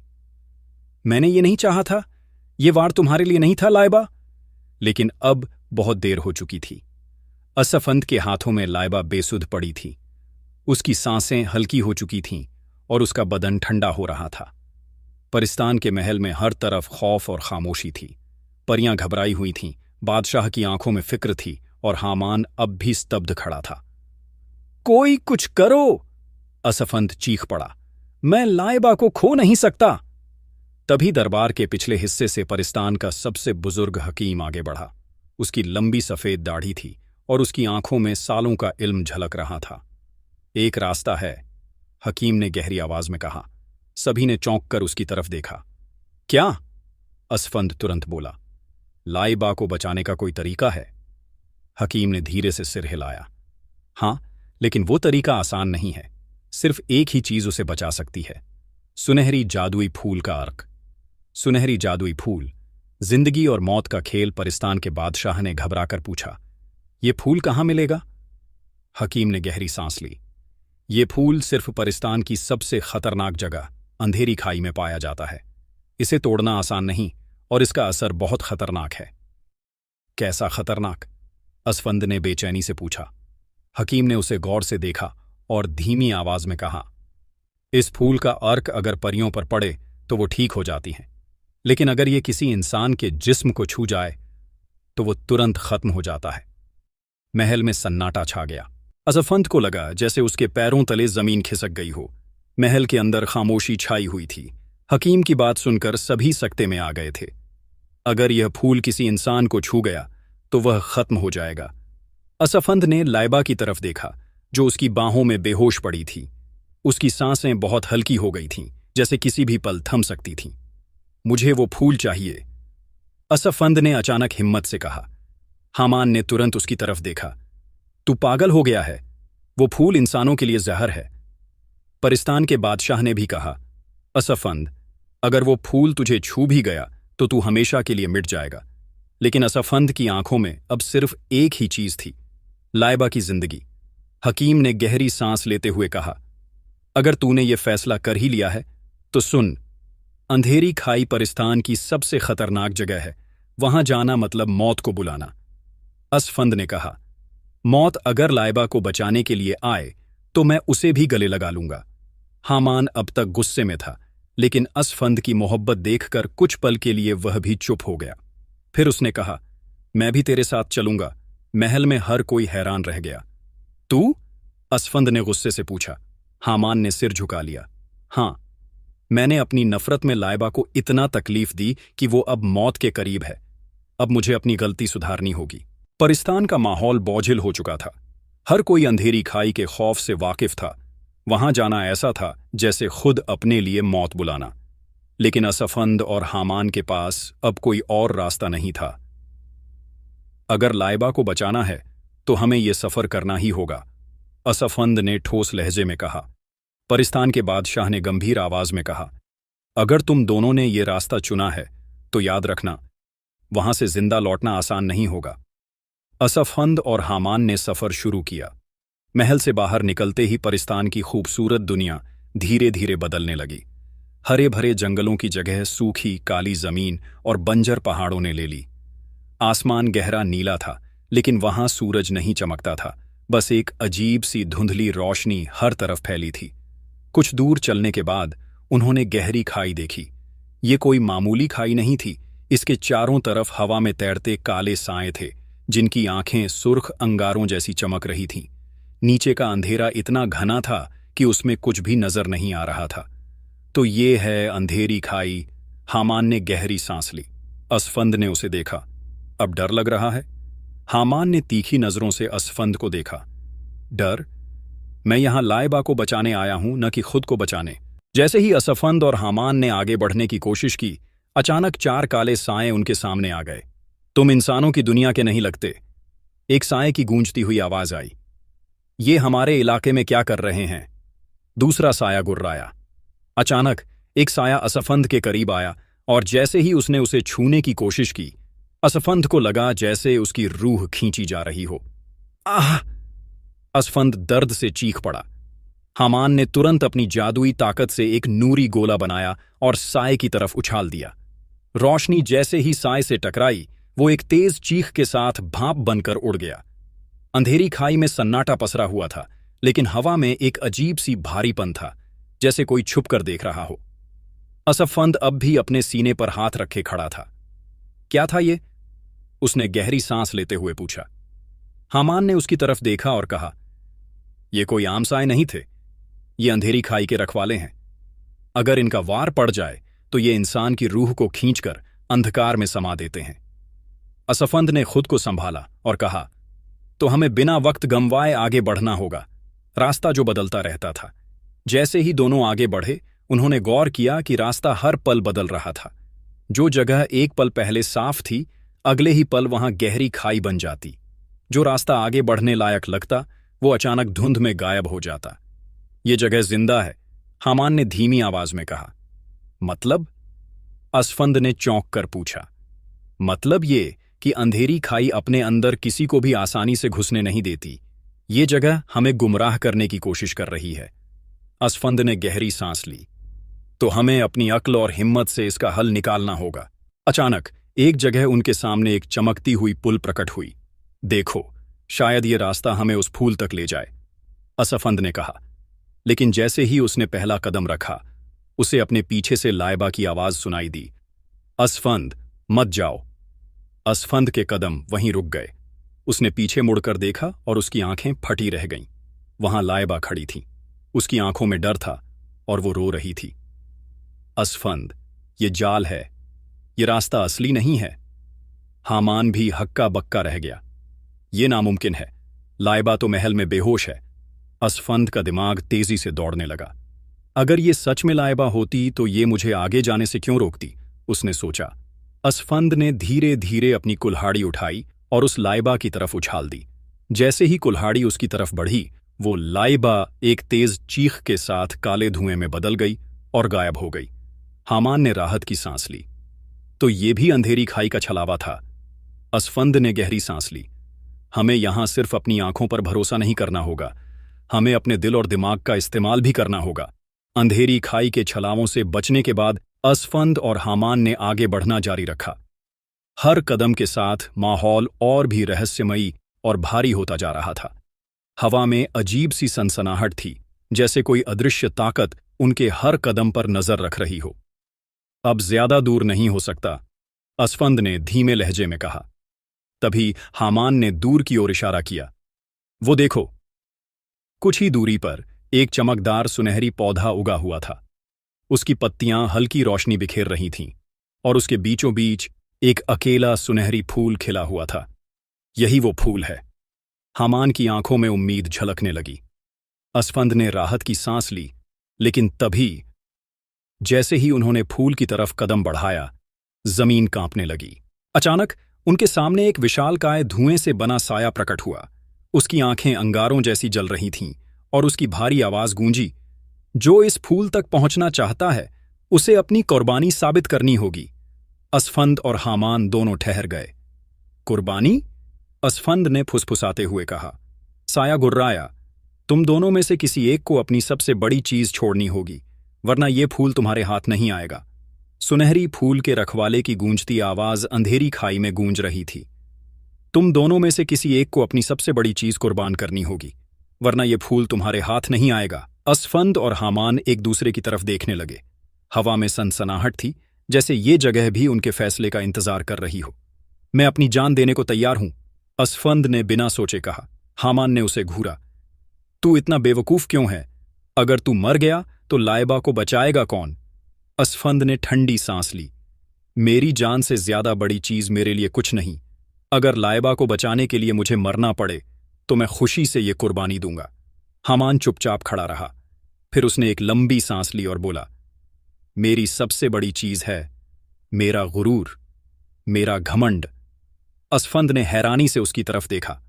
S1: मैंने ये नहीं चाहा था, ये वार तुम्हारे लिए नहीं था लाइबा। लेकिन अब बहुत देर हो चुकी थी। असफंद के हाथों में लाइबा बेसुध पड़ी थी। उसकी सांसें हल्की हो चुकी थीं और उसका बदन ठंडा हो रहा था। परिस्तान के महल में हर तरफ खौफ और खामोशी थी। परियां घबराई हुई थीं, बादशाह की आंखों में फिक्र थी और हामान अब भी स्तब्ध खड़ा था। कोई कुछ करो! असफंद चीख पड़ा। मैं लाइबा को खो नहीं सकता। तभी दरबार के पिछले हिस्से से परिस्तान का सबसे बुजुर्ग हकीम आगे बढ़ा। उसकी लंबी सफेद दाढ़ी थी और उसकी आंखों में सालों का इल्म झलक रहा था। एक रास्ता है, हकीम ने गहरी आवाज में कहा। सभी ने चौंक कर उसकी तरफ देखा। क्या? असफंद तुरंत बोला। लाइबा को बचाने का कोई तरीका है? हकीम ने धीरे से सिर हिलाया। हां, लेकिन वो तरीका आसान नहीं है। सिर्फ एक ही चीज उसे बचा सकती है, सुनहरी जादुई फूल का अर्क। सुनहरी जादुई फूल, जिंदगी और मौत का खेल। परिस्तान के बादशाह ने घबराकर पूछा, ये फूल कहां मिलेगा? हकीम ने गहरी सांस ली। ये फूल सिर्फ परिस्तान की सबसे खतरनाक जगह अंधेरी खाई में पाया जाता है। इसे तोड़ना आसान नहीं और इसका असर बहुत खतरनाक है। कैसा खतरनाक? असफंद ने बेचैनी से पूछा। हकीम ने उसे गौर से देखा और धीमी आवाज में कहा, इस फूल का अर्क अगर परियों पर पड़े तो वो ठीक हो जाती हैं, लेकिन अगर ये किसी इंसान के जिस्म को छू जाए तो वो तुरंत खत्म हो जाता है। महल में सन्नाटा छा गया। असफंद को लगा जैसे उसके पैरों तले जमीन खिसक गई हो। महल के अंदर खामोशी छाई हुई थी। हकीम की बात सुनकर सभी सकते में आ गए थे। अगर यह फूल किसी इंसान को छू गया तो वह खत्म हो जाएगा। असफंद ने लाइबा की तरफ देखा, जो उसकी बाहों में बेहोश पड़ी थी। उसकी सांसें बहुत हल्की हो गई थीं, जैसे किसी भी पल थम सकती थीं। मुझे वो फूल चाहिए, असफंद ने अचानक हिम्मत से कहा। हामान ने तुरंत उसकी तरफ देखा। तू पागल हो गया है, वो फूल इंसानों के लिए जहर है। परिस्तान के बादशाह ने भी कहा, असफंद, अगर वो फूल तुझे छू भी गया तो तू हमेशा के लिए मिट जाएगा। लेकिन असफंद की आंखों में अब सिर्फ एक ही चीज थी, लाइबा की जिंदगी। हकीम ने गहरी सांस लेते हुए कहा, अगर तूने ये फैसला कर ही लिया है तो सुन, अंधेरी खाई परिस्तान की सबसे खतरनाक जगह है। वहां जाना मतलब मौत को बुलाना। असफंद ने कहा, मौत अगर लाइबा को बचाने के लिए आए तो मैं उसे भी गले लगा लूंगा। हामान अब तक गुस्से में था, लेकिन असफंद की मोहब्बत देखकर कुछ पल के लिए वह भी चुप हो गया। फिर उसने कहा, मैं भी तेरे साथ चलूंगा। महल में हर कोई हैरान रह गया। तू? असफंद ने गुस्से से पूछा। हामान ने सिर झुका लिया। हां, मैंने अपनी नफरत में लाइबा को इतना तकलीफ दी कि वो अब मौत के करीब है। अब मुझे अपनी गलती सुधारनी होगी। परिस्तान का माहौल बोझिल हो चुका था। हर कोई अंधेरी खाई के खौफ से वाकिफ था। वहां जाना ऐसा था जैसे खुद अपने लिए मौत बुलाना। लेकिन असफंद और हामान के पास अब कोई और रास्ता नहीं था। अगर लाइबा को बचाना है तो हमें यह सफर करना ही होगा, असफंद ने ठोस लहजे में कहा। परिस्तान के बादशाह ने गंभीर आवाज में कहा, अगर तुम दोनों ने ये रास्ता चुना है तो याद रखना, वहां से जिंदा लौटना आसान नहीं होगा। असफंद और हामान ने सफर शुरू किया। महल से बाहर निकलते ही परिस्तान की खूबसूरत दुनिया धीरे धीरे बदलने लगी। हरे भरे जंगलों की जगह सूखी काली जमीन और बंजर पहाड़ों ने ले ली। आसमान गहरा नीला था, लेकिन वहां सूरज नहीं चमकता था। बस एक अजीब सी धुंधली रोशनी हर तरफ फैली थी। कुछ दूर चलने के बाद उन्होंने गहरी खाई देखी। ये कोई मामूली खाई नहीं थी। इसके चारों तरफ हवा में तैरते काले साए थे, जिनकी आंखें सुर्ख अंगारों जैसी चमक रही थीं। नीचे का अंधेरा इतना घना था कि उसमें कुछ भी नजर नहीं आ रहा था। तो ये है अंधेरी खाई। हामान ने गहरी सांस ली। असफंद ने उसे देखा। अब डर लग रहा है? हामान ने तीखी नजरों से असफंद को देखा। डर? मैं यहां लाइबा को बचाने आया हूं, न कि खुद को बचाने। जैसे ही असफंद और हामान ने आगे बढ़ने की कोशिश की, अचानक चार काले साए उनके सामने आ गए। तुम इंसानों की दुनिया के नहीं लगते, एक साए की गूंजती हुई आवाज आई। ये हमारे इलाके में क्या कर रहे हैं? दूसरा साया गुर्राया। अचानक एक साया असफंद के करीब आया और जैसे ही उसने उसे छूने की कोशिश की, असफंद को लगा जैसे उसकी रूह खींची जा रही हो। आह! असफंद दर्द से चीख पड़ा। हामान ने तुरंत अपनी जादुई ताकत से एक नूरी गोला बनाया और साए की तरफ उछाल दिया। रोशनी जैसे ही साए से टकराई, वो एक तेज चीख के साथ भाप बनकर उड़ गया। अंधेरी खाई में सन्नाटा पसरा हुआ था, लेकिन हवा में एक अजीब सी भारीपन था, जैसे कोई छुप कर देख रहा हो। असफंद अब भी अपने सीने पर हाथ रखे खड़ा था। क्या था ये? उसने गहरी सांस लेते हुए पूछा। हामान ने उसकी तरफ देखा और कहा, ये कोई आम साए नहीं थे, ये अंधेरी खाई के रखवाले हैं। अगर इनका वार पड़ जाए तो ये इंसान की रूह को खींचकर अंधकार में समा देते हैं। असफंद ने खुद को संभाला और कहा, तो हमें बिना वक्त गंवाए आगे बढ़ना होगा। रास्ता जो बदलता रहता था। जैसे ही दोनों आगे बढ़े, उन्होंने गौर किया कि रास्ता हर पल बदल रहा था। जो जगह एक पल पहले साफ थी, अगले ही पल वहां गहरी खाई बन जाती। जो रास्ता आगे बढ़ने लायक लगता, वो अचानक धुंध में गायब हो जाता। ये जगह जिंदा है, हामान ने धीमी आवाज में कहा। मतलब? असफंद ने चौंक कर पूछा। मतलब ये कि अंधेरी खाई अपने अंदर किसी को भी आसानी से घुसने नहीं देती। ये जगह हमें गुमराह करने की कोशिश कर रही है। असफंद ने गहरी सांस ली। तो हमें अपनी अक्ल और हिम्मत से इसका हल निकालना होगा। अचानक एक जगह उनके सामने एक चमकती हुई पुल प्रकट हुई। देखो, शायद ये रास्ता हमें उस फूल तक ले जाए, असफंद ने कहा। लेकिन जैसे ही उसने पहला कदम रखा, उसे अपने पीछे से लाइबा की आवाज सुनाई दी, असफंद, मत जाओ। असफंद के कदम वहीं रुक गए। उसने पीछे मुड़कर देखा और उसकी आंखें फटी रह गईं। वहां लाइबा खड़ी थी। उसकी आंखों में डर था और वो रो रही थी। असफंद, ये जाल है, ये रास्ता असली नहीं है। हामान भी हक्का बक्का रह गया। ये नामुमकिन है, लाइबा तो महल में बेहोश है। असफंद का दिमाग तेजी से दौड़ने लगा। अगर ये सच में लाइबा होती तो ये मुझे आगे जाने से क्यों रोकती, उसने सोचा। असफंद ने धीरे धीरे अपनी कुल्हाड़ी उठाई और उस लाइबा की तरफ उछाल दी। जैसे ही कुल्हाड़ी उसकी तरफ बढ़ी, वो लाइबा एक तेज चीख के साथ काले धुएं में बदल गई और गायब हो गई। हामान ने राहत की सांस ली। तो ये भी अंधेरी खाई का छलावा था। असफंद ने गहरी सांस ली। हमें यहां सिर्फ अपनी आंखों पर भरोसा नहीं करना होगा, हमें अपने दिल और दिमाग का इस्तेमाल भी करना होगा। अंधेरी खाई के छलावों से बचने के बाद असफंद और हामान ने आगे बढ़ना जारी रखा। हर कदम के साथ माहौल और भी रहस्यमयी और भारी होता जा रहा था। हवा में अजीब सी सनसनाहट थी, जैसे कोई अदृश्य ताकत उनके हर कदम पर नजर रख रही हो। अब ज्यादा दूर नहीं हो सकता, असफंद ने धीमे लहजे में कहा। तभी हामान ने दूर की ओर इशारा किया। वो देखो। कुछ ही दूरी पर एक चमकदार सुनहरी पौधा उगा हुआ था। उसकी पत्तियां हल्की रोशनी बिखेर रही थीं और उसके बीचों बीच एक अकेला सुनहरी फूल खिला हुआ था। यही वो फूल है। हामान की आंखों में उम्मीद झलकने लगी। असफंद ने राहत की सांस ली, लेकिन तभी जैसे ही उन्होंने फूल की तरफ कदम बढ़ाया, जमीन कांपने लगी। अचानक उनके सामने एक विशालकाय धुएं से बना साया प्रकट हुआ। उसकी आंखें अंगारों जैसी जल रही थीं और उसकी भारी आवाज गूंजी, जो इस फूल तक पहुंचना चाहता है उसे अपनी कुर्बानी साबित करनी होगी। असफंद और हामान दोनों ठहर गए। कुर्बानी? असफंद ने फुसफुसाते हुए कहा। साया गुर्राया, तुम दोनों में से किसी एक को अपनी सबसे बड़ी चीज छोड़नी होगी, वरना ये फूल तुम्हारे हाथ नहीं आएगा। सुनहरी फूल के रखवाले की गूंजती आवाज अंधेरी खाई में गूंज रही थी। तुम दोनों में से किसी एक को अपनी सबसे बड़ी चीज कुर्बान करनी होगी, वरना ये फूल तुम्हारे हाथ नहीं आएगा। असफंद और हामान एक दूसरे की तरफ देखने लगे। हवा में सनसनाहट थी, जैसे ये जगह भी उनके फैसले का इंतजार कर रही हो। मैं अपनी जान देने को तैयार हूं, असफंद ने बिना सोचे कहा। हामान ने उसे घूरा। तू इतना बेवकूफ क्यों है? अगर तू मर गया तो लाइबा को बचाएगा कौन? असफंद ने ठंडी सांस ली। मेरी जान से ज्यादा बड़ी चीज मेरे लिए कुछ नहीं। अगर लाइबा को बचाने के लिए मुझे मरना पड़े तो मैं खुशी से ये कुर्बानी दूंगा। हामान चुपचाप खड़ा रहा। फिर उसने एक लंबी सांस ली और बोला, मेरी सबसे बड़ी चीज है मेरा गुरूर, मेरा घमंड। असफंद ने हैरानी से उसकी तरफ देखा।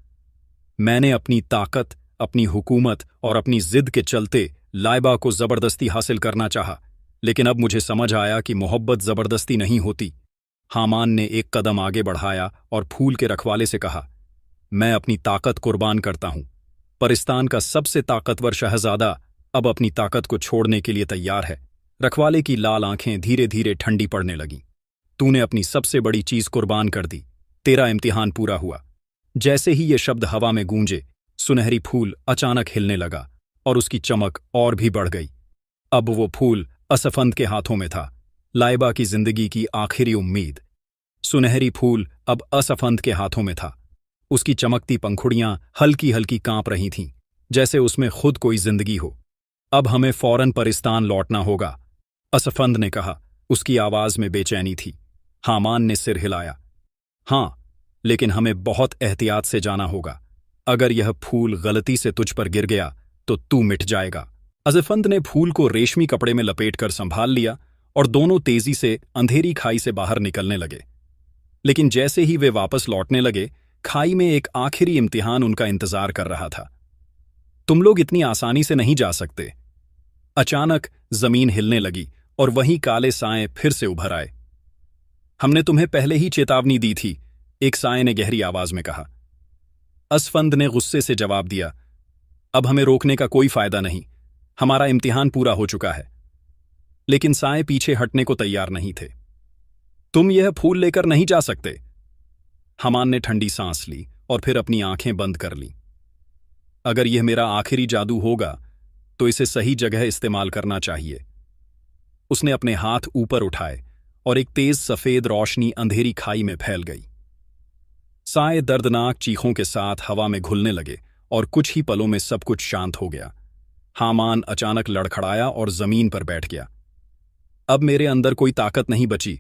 S1: मैंने अपनी ताकत, अपनी हुकूमत और अपनी जिद के चलते लाइबा को जबरदस्ती हासिल करना चाहा, लेकिन अब मुझे समझ आया कि मोहब्बत जबरदस्ती नहीं होती। हामान ने एक कदम आगे बढ़ाया और फूल के रखवाले से कहा, मैं अपनी ताकत कुर्बान करता हूं। परिस्तान का सबसे ताकतवर शहजादा अब अपनी ताकत को छोड़ने के लिए तैयार है। रखवाले की लाल आंखें धीरे धीरे ठंडी पड़ने लगीं। तूने अपनी सबसे बड़ी चीज कुर्बान कर दी, तेरा इम्तिहान पूरा हुआ। जैसे ही ये शब्द हवा में गूंजे, सुनहरी फूल अचानक हिलने लगा और उसकी चमक और भी बढ़ गई। अब वो फूल असफंद के हाथों में था, लाइबा की जिंदगी की आखिरी उम्मीद। सुनहरी फूल अब असफंद के हाथों में था। उसकी चमकती पंखुड़ियां हल्की हल्की कांप रही थीं, जैसे उसमें खुद कोई जिंदगी हो। अब हमें फौरन परिस्तान लौटना होगा, असफंद ने कहा। उसकी आवाज में बेचैनी थी। हामान ने सिर हिलाया। हां, लेकिन हमें बहुत एहतियात से जाना होगा। अगर यह फूल गलती से तुझ पर गिर गया तो तू मिट जाएगा। असफंद ने फूल को रेशमी कपड़े में लपेटकर संभाल लिया और दोनों तेजी से अंधेरी खाई से बाहर निकलने लगे। लेकिन जैसे ही वे वापस लौटने लगे, खाई में एक आखिरी इम्तिहान उनका इंतजार कर रहा था। तुम लोग इतनी आसानी से नहीं जा सकते। अचानक जमीन हिलने लगी और वहीं काले साए फिर से उभर आए। हमने तुम्हें पहले ही चेतावनी दी थी, एक साए ने गहरी आवाज में कहा। असफंद ने गुस्से से जवाब दिया, अब हमें रोकने का कोई फायदा नहीं, हमारा इम्तिहान पूरा हो चुका है। लेकिन साए पीछे हटने को तैयार नहीं थे। तुम यह फूल लेकर नहीं जा सकते। हामान ने ठंडी सांस ली और फिर अपनी आंखें बंद कर लीं। अगर यह मेरा आखिरी जादू होगा तो इसे सही जगह इस्तेमाल करना चाहिए। उसने अपने हाथ ऊपर उठाए और एक तेज सफेद रोशनी अंधेरी खाई में फैल गई। साए दर्दनाक चीखों के साथ हवा में घुलने लगे और कुछ ही पलों में सब कुछ शांत हो गया। हामान अचानक लड़खड़ाया और जमीन पर बैठ गया। अब मेरे अंदर कोई ताकत नहीं बची,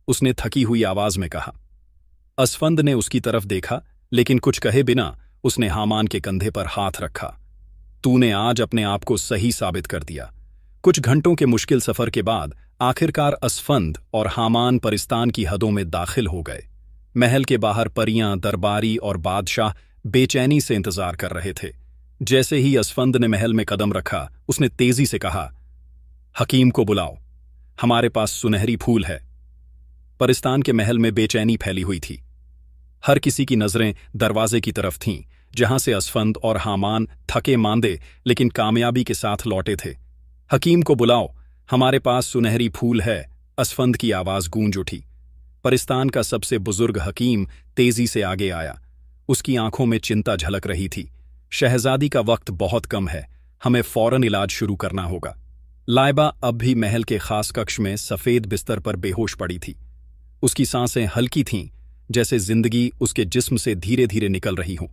S1: उसने थकी हुई आवाज में कहा। असफंद ने उसकी तरफ देखा, लेकिन कुछ कहे बिना उसने हामान के कंधे पर हाथ रखा। तूने आज अपने आप को सही साबित कर दिया। कुछ घंटों के मुश्किल सफर के बाद आखिरकार असफंद और हामान परिस्तान की हदों में दाखिल हो गए। महल के बाहर परियां, दरबारी और बादशाह बेचैनी से इंतजार कर रहे थे। जैसे ही असफंद ने महल में कदम रखा, उसने तेजी से कहा, हकीम को बुलाओ, हमारे पास सुनहरी फूल है। परिस्तान के महल में बेचैनी फैली हुई थी। हर किसी की नजरें दरवाजे की तरफ थीं, जहां से असफंद और हामान थके मांदे लेकिन कामयाबी के साथ लौटे थे। हकीम को बुलाओ, हमारे पास सुनहरी फूल है, असफंद की आवाज गूंज उठी। परिस्तान का सबसे बुजुर्ग हकीम तेजी से आगे आया। उसकी आंखों में चिंता झलक रही थी। शहजादी का वक्त बहुत कम है, हमें फौरन इलाज शुरू करना होगा। लाइबा अब भी महल के खास कक्ष में सफेद बिस्तर पर बेहोश पड़ी थी। उसकी सांसें हल्की थीं, जैसे जिंदगी उसके जिस्म से धीरे धीरे निकल रही हो।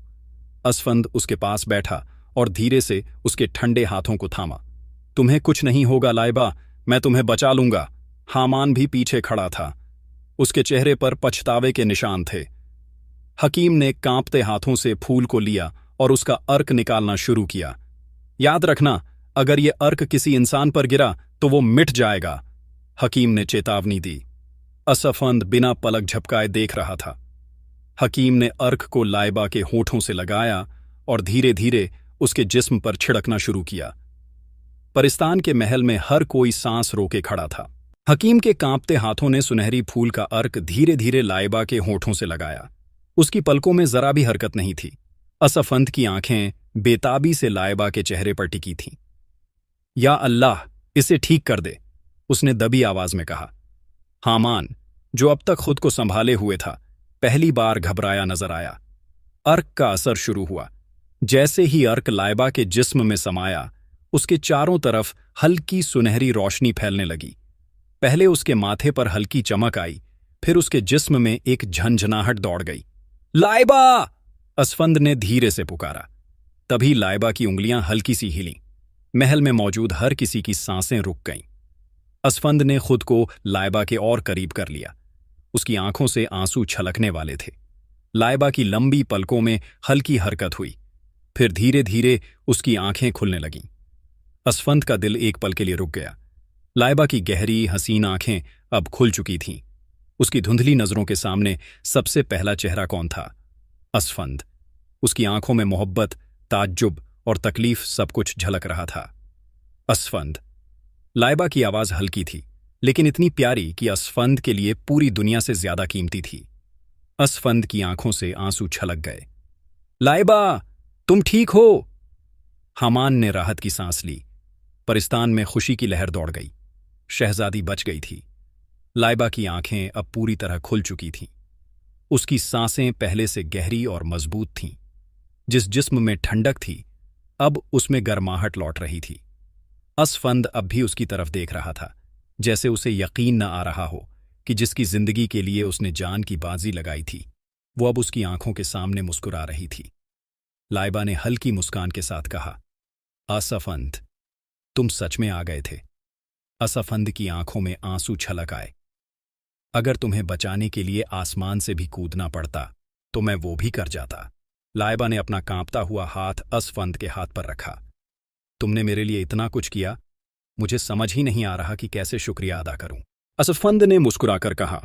S1: असफंद उसके पास बैठा और धीरे से उसके ठंडे हाथों को थामा। तुम्हें कुछ नहीं होगा लाइबा, मैं तुम्हें बचा लूंगा। हामान भी पीछे खड़ा था। उसके चेहरे पर पछतावे के निशान थे। हकीम ने कांपते हाथों से फूल को लिया और उसका अर्क निकालना शुरू किया। याद रखना, अगर ये अर्क किसी इंसान पर गिरा तो वो मिट जाएगा, हकीम ने चेतावनी दी। असफंद बिना पलक झपकाए देख रहा था। हकीम ने अर्क को लाइबा के होठों से लगाया और धीरे धीरे उसके जिस्म पर छिड़कना शुरू किया। परिस्तान के महल में हर कोई सांस रोके खड़ा था। हकीम के कांपते हाथों ने सुनहरी फूल का अर्क धीरे धीरे लाइबा के होठों से लगाया। उसकी पलकों में जरा भी हरकत नहीं थी। असफंद की आंखें बेताबी से लाइबा के चेहरे पर टिकी थीं। या अल्लाह, इसे ठीक कर दे, उसने दबी आवाज में कहा। हामान, जो अब तक खुद को संभाले हुए था, पहली बार घबराया नजर आया। अर्क का असर शुरू हुआ। जैसे ही अर्क लाइबा के जिस्म में समाया, उसके चारों तरफ हल्की सुनहरी रोशनी फैलने लगी। पहले उसके माथे पर हल्की चमक आई, फिर उसके जिस्म में एक झंझनाहट दौड़ गई। लाइबा! असफंद ने धीरे से पुकारा। तभी लाइबा की उंगलियां हल्की सी हिलीं। महल में मौजूद हर किसी की सांसें रुक गईं। असफंद ने खुद को लाइबा के और करीब कर लिया। उसकी आंखों से आंसू छलकने वाले थे। लाइबा की लंबी पलकों में हल्की हरकत हुई, फिर धीरे धीरे उसकी आंखें खुलने लगीं। असफंद का दिल एक पल के लिए रुक गया। लाइबा की गहरी हसीन आंखें अब खुल चुकी थीं। उसकी धुंधली नजरों के सामने सबसे पहला चेहरा कौन था? असफंद। उसकी आंखों में मोहब्बत, ताज्जुब और तकलीफ सब कुछ झलक रहा था। असफंद। लाइबा की आवाज हल्की थी, लेकिन इतनी प्यारी कि असफंद के लिए पूरी दुनिया से ज्यादा कीमती थी। असफंद की आंखों से आंसू छलक गए। लाइबा, तुम ठीक हो? हामान ने राहत की सांस ली। परिस्तान में खुशी की लहर दौड़ गई। शहजादी बच गई थी। लाइबा की आंखें अब पूरी तरह खुल चुकी थीं। उसकी सांसें पहले से गहरी और मजबूत थीं। जिस जिस्म में ठंडक थी, अब उसमें गर्माहट लौट रही थी। असफंद अब भी उसकी तरफ देख रहा था, जैसे उसे यकीन न आ रहा हो कि जिसकी जिंदगी के लिए उसने जान की बाजी लगाई थी, वो अब उसकी आंखों के सामने मुस्कुरा रही थी। लाइबा ने हल्की मुस्कान के साथ कहा, असफंद, तुम सच में आ गए थे। असफंद की आंखों में आंसू छलक आए। अगर तुम्हें बचाने के लिए आसमान से भी कूदना पड़ता तो मैं वो भी कर जाता। लाइबा ने अपना कांपता हुआ हाथ असफंद के हाथ पर रखा। तुमने मेरे लिए इतना कुछ किया, मुझे समझ ही नहीं आ रहा कि कैसे शुक्रिया अदा करूं। असफंद ने मुस्कुराकर कहा,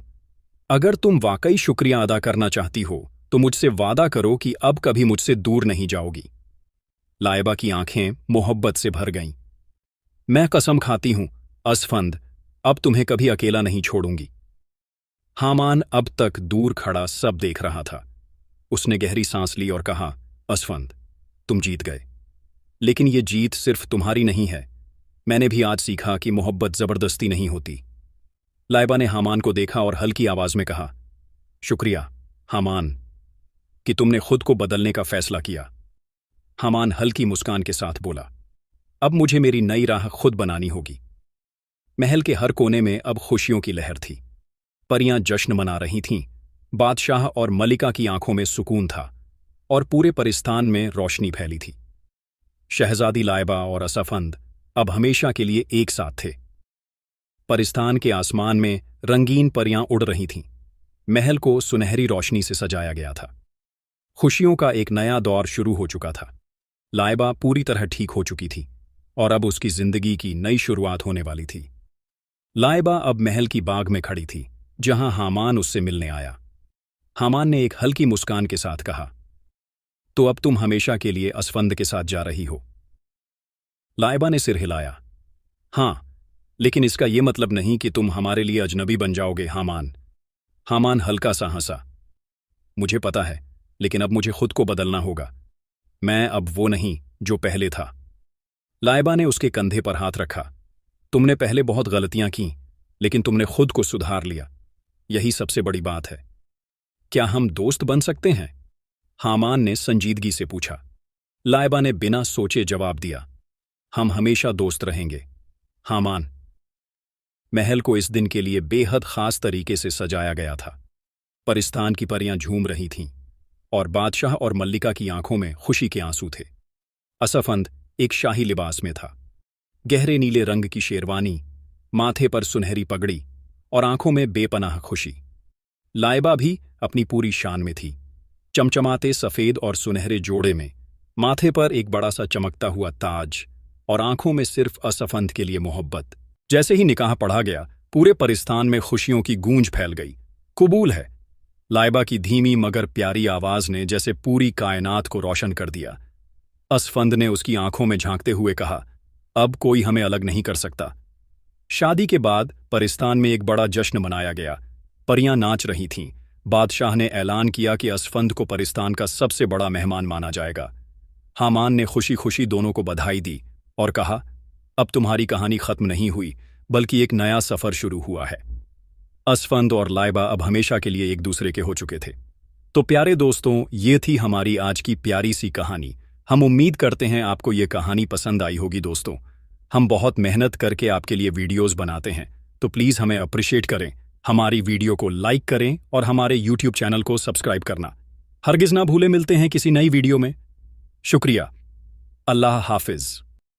S1: अगर तुम वाकई शुक्रिया अदा करना चाहती हो तो मुझसे वादा करो कि अब कभी मुझसे दूर नहीं जाओगी। लाइबा की आंखें मोहब्बत से भर गईं। मैं कसम खाती हूं असफंद, अब तुम्हें कभी अकेला नहीं छोड़ूंगी। हामान अब तक दूर खड़ा सब देख रहा था। उसने गहरी सांस ली और कहा, असफंद, तुम जीत गए, लेकिन ये जीत सिर्फ तुम्हारी नहीं है। मैंने भी आज सीखा कि मोहब्बत जबरदस्ती नहीं होती। लाइबा ने हामान को देखा और हल्की आवाज में कहा, शुक्रिया हामान, कि तुमने खुद को बदलने का फैसला किया। हामान हल्की मुस्कान के साथ बोला, अब मुझे मेरी नई राह खुद बनानी होगी। महल के हर कोने में अब खुशियों की लहर थी। परियां जश्न मना रही थीं, बादशाह और मलिका की आंखों में सुकून था और पूरे परिस्तान में रोशनी फैली थी। शहजादी लाइबा और असफंद अब हमेशा के लिए एक साथ थे। परिस्तान के आसमान में रंगीन परियां उड़ रही थीं। महल को सुनहरी रोशनी से सजाया गया था। खुशियों का एक नया दौर शुरू हो चुका था। लाइबा पूरी तरह ठीक हो चुकी थी और अब उसकी जिंदगी की नई शुरुआत होने वाली थी। लाइबा अब महल की बाग में खड़ी थी, जहां हामान उससे मिलने आया। हामान ने एक हल्की मुस्कान के साथ कहा, तो अब तुम हमेशा के लिए असफंद के साथ जा रही हो? लाइबा ने सिर हिलाया। हां, लेकिन इसका यह मतलब नहीं कि तुम हमारे लिए अजनबी बन जाओगे, हामान। हामान हल्का सा हंसा। मुझे पता है, लेकिन अब मुझे खुद को बदलना होगा। मैं अब वो नहीं जो पहले था। लाइबा ने उसके कंधे पर हाथ रखा। तुमने पहले बहुत गलतियां की, लेकिन तुमने खुद को सुधार लिया। यही सबसे बड़ी बात है। क्या हम दोस्त बन सकते हैं? हामान ने संजीदगी से पूछा। लाइबा ने बिना सोचे जवाब दिया, हम हमेशा दोस्त रहेंगे, हामान। महल को इस दिन के लिए बेहद खास तरीके से सजाया गया था। परिस्तान की परियां झूम रही थीं और बादशाह और मल्लिका की आंखों में खुशी के आंसू थे। असफंद एक शाही लिबास में था। गहरे नीले रंग की शेरवानी, माथे पर सुनहरी पगड़ी और आंखों में बेपनाह खुशी। लाइबा भी अपनी पूरी शान में थी, चमचमाते सफेद और सुनहरे जोड़े में, माथे पर एक बड़ा सा चमकता हुआ ताज और आंखों में सिर्फ असफंद के लिए मोहब्बत। जैसे ही निकाह पढ़ा गया, पूरे परिस्तान में खुशियों की गूंज फैल गई। कबूल है, लाइबा की धीमी मगर प्यारी आवाज ने जैसे पूरी कायनात को रोशन कर दिया। असफंद ने उसकी आंखों में झांकते हुए कहा, अब कोई हमें अलग नहीं कर सकता। शादी के बाद परिस्तान में एक बड़ा जश्न मनाया गया। परियां नाच रही थीं। बादशाह ने ऐलान किया कि असफंद को परिस्तान का सबसे बड़ा मेहमान माना जाएगा। हामान ने खुशी खुशी दोनों को बधाई दी और कहा, अब तुम्हारी कहानी खत्म नहीं हुई, बल्कि एक नया सफर शुरू हुआ है। असफंद और लाइबा अब हमेशा के लिए एक दूसरे के हो चुके थे। तो प्यारे दोस्तों, ये थी हमारी आज की प्यारी सी कहानी। हम उम्मीद करते हैं आपको ये कहानी पसंद आई होगी। दोस्तों, हम बहुत मेहनत करके आपके लिए वीडियोस बनाते हैं, तो प्लीज़ हमें अप्रिशिएट करें, हमारी वीडियो को लाइक करें और हमारे यूट्यूब चैनल को सब्सक्राइब करना हरगिज़ ना भूलें। मिलते हैं किसी नई वीडियो में। शुक्रिया। अल्लाह हाफिज़।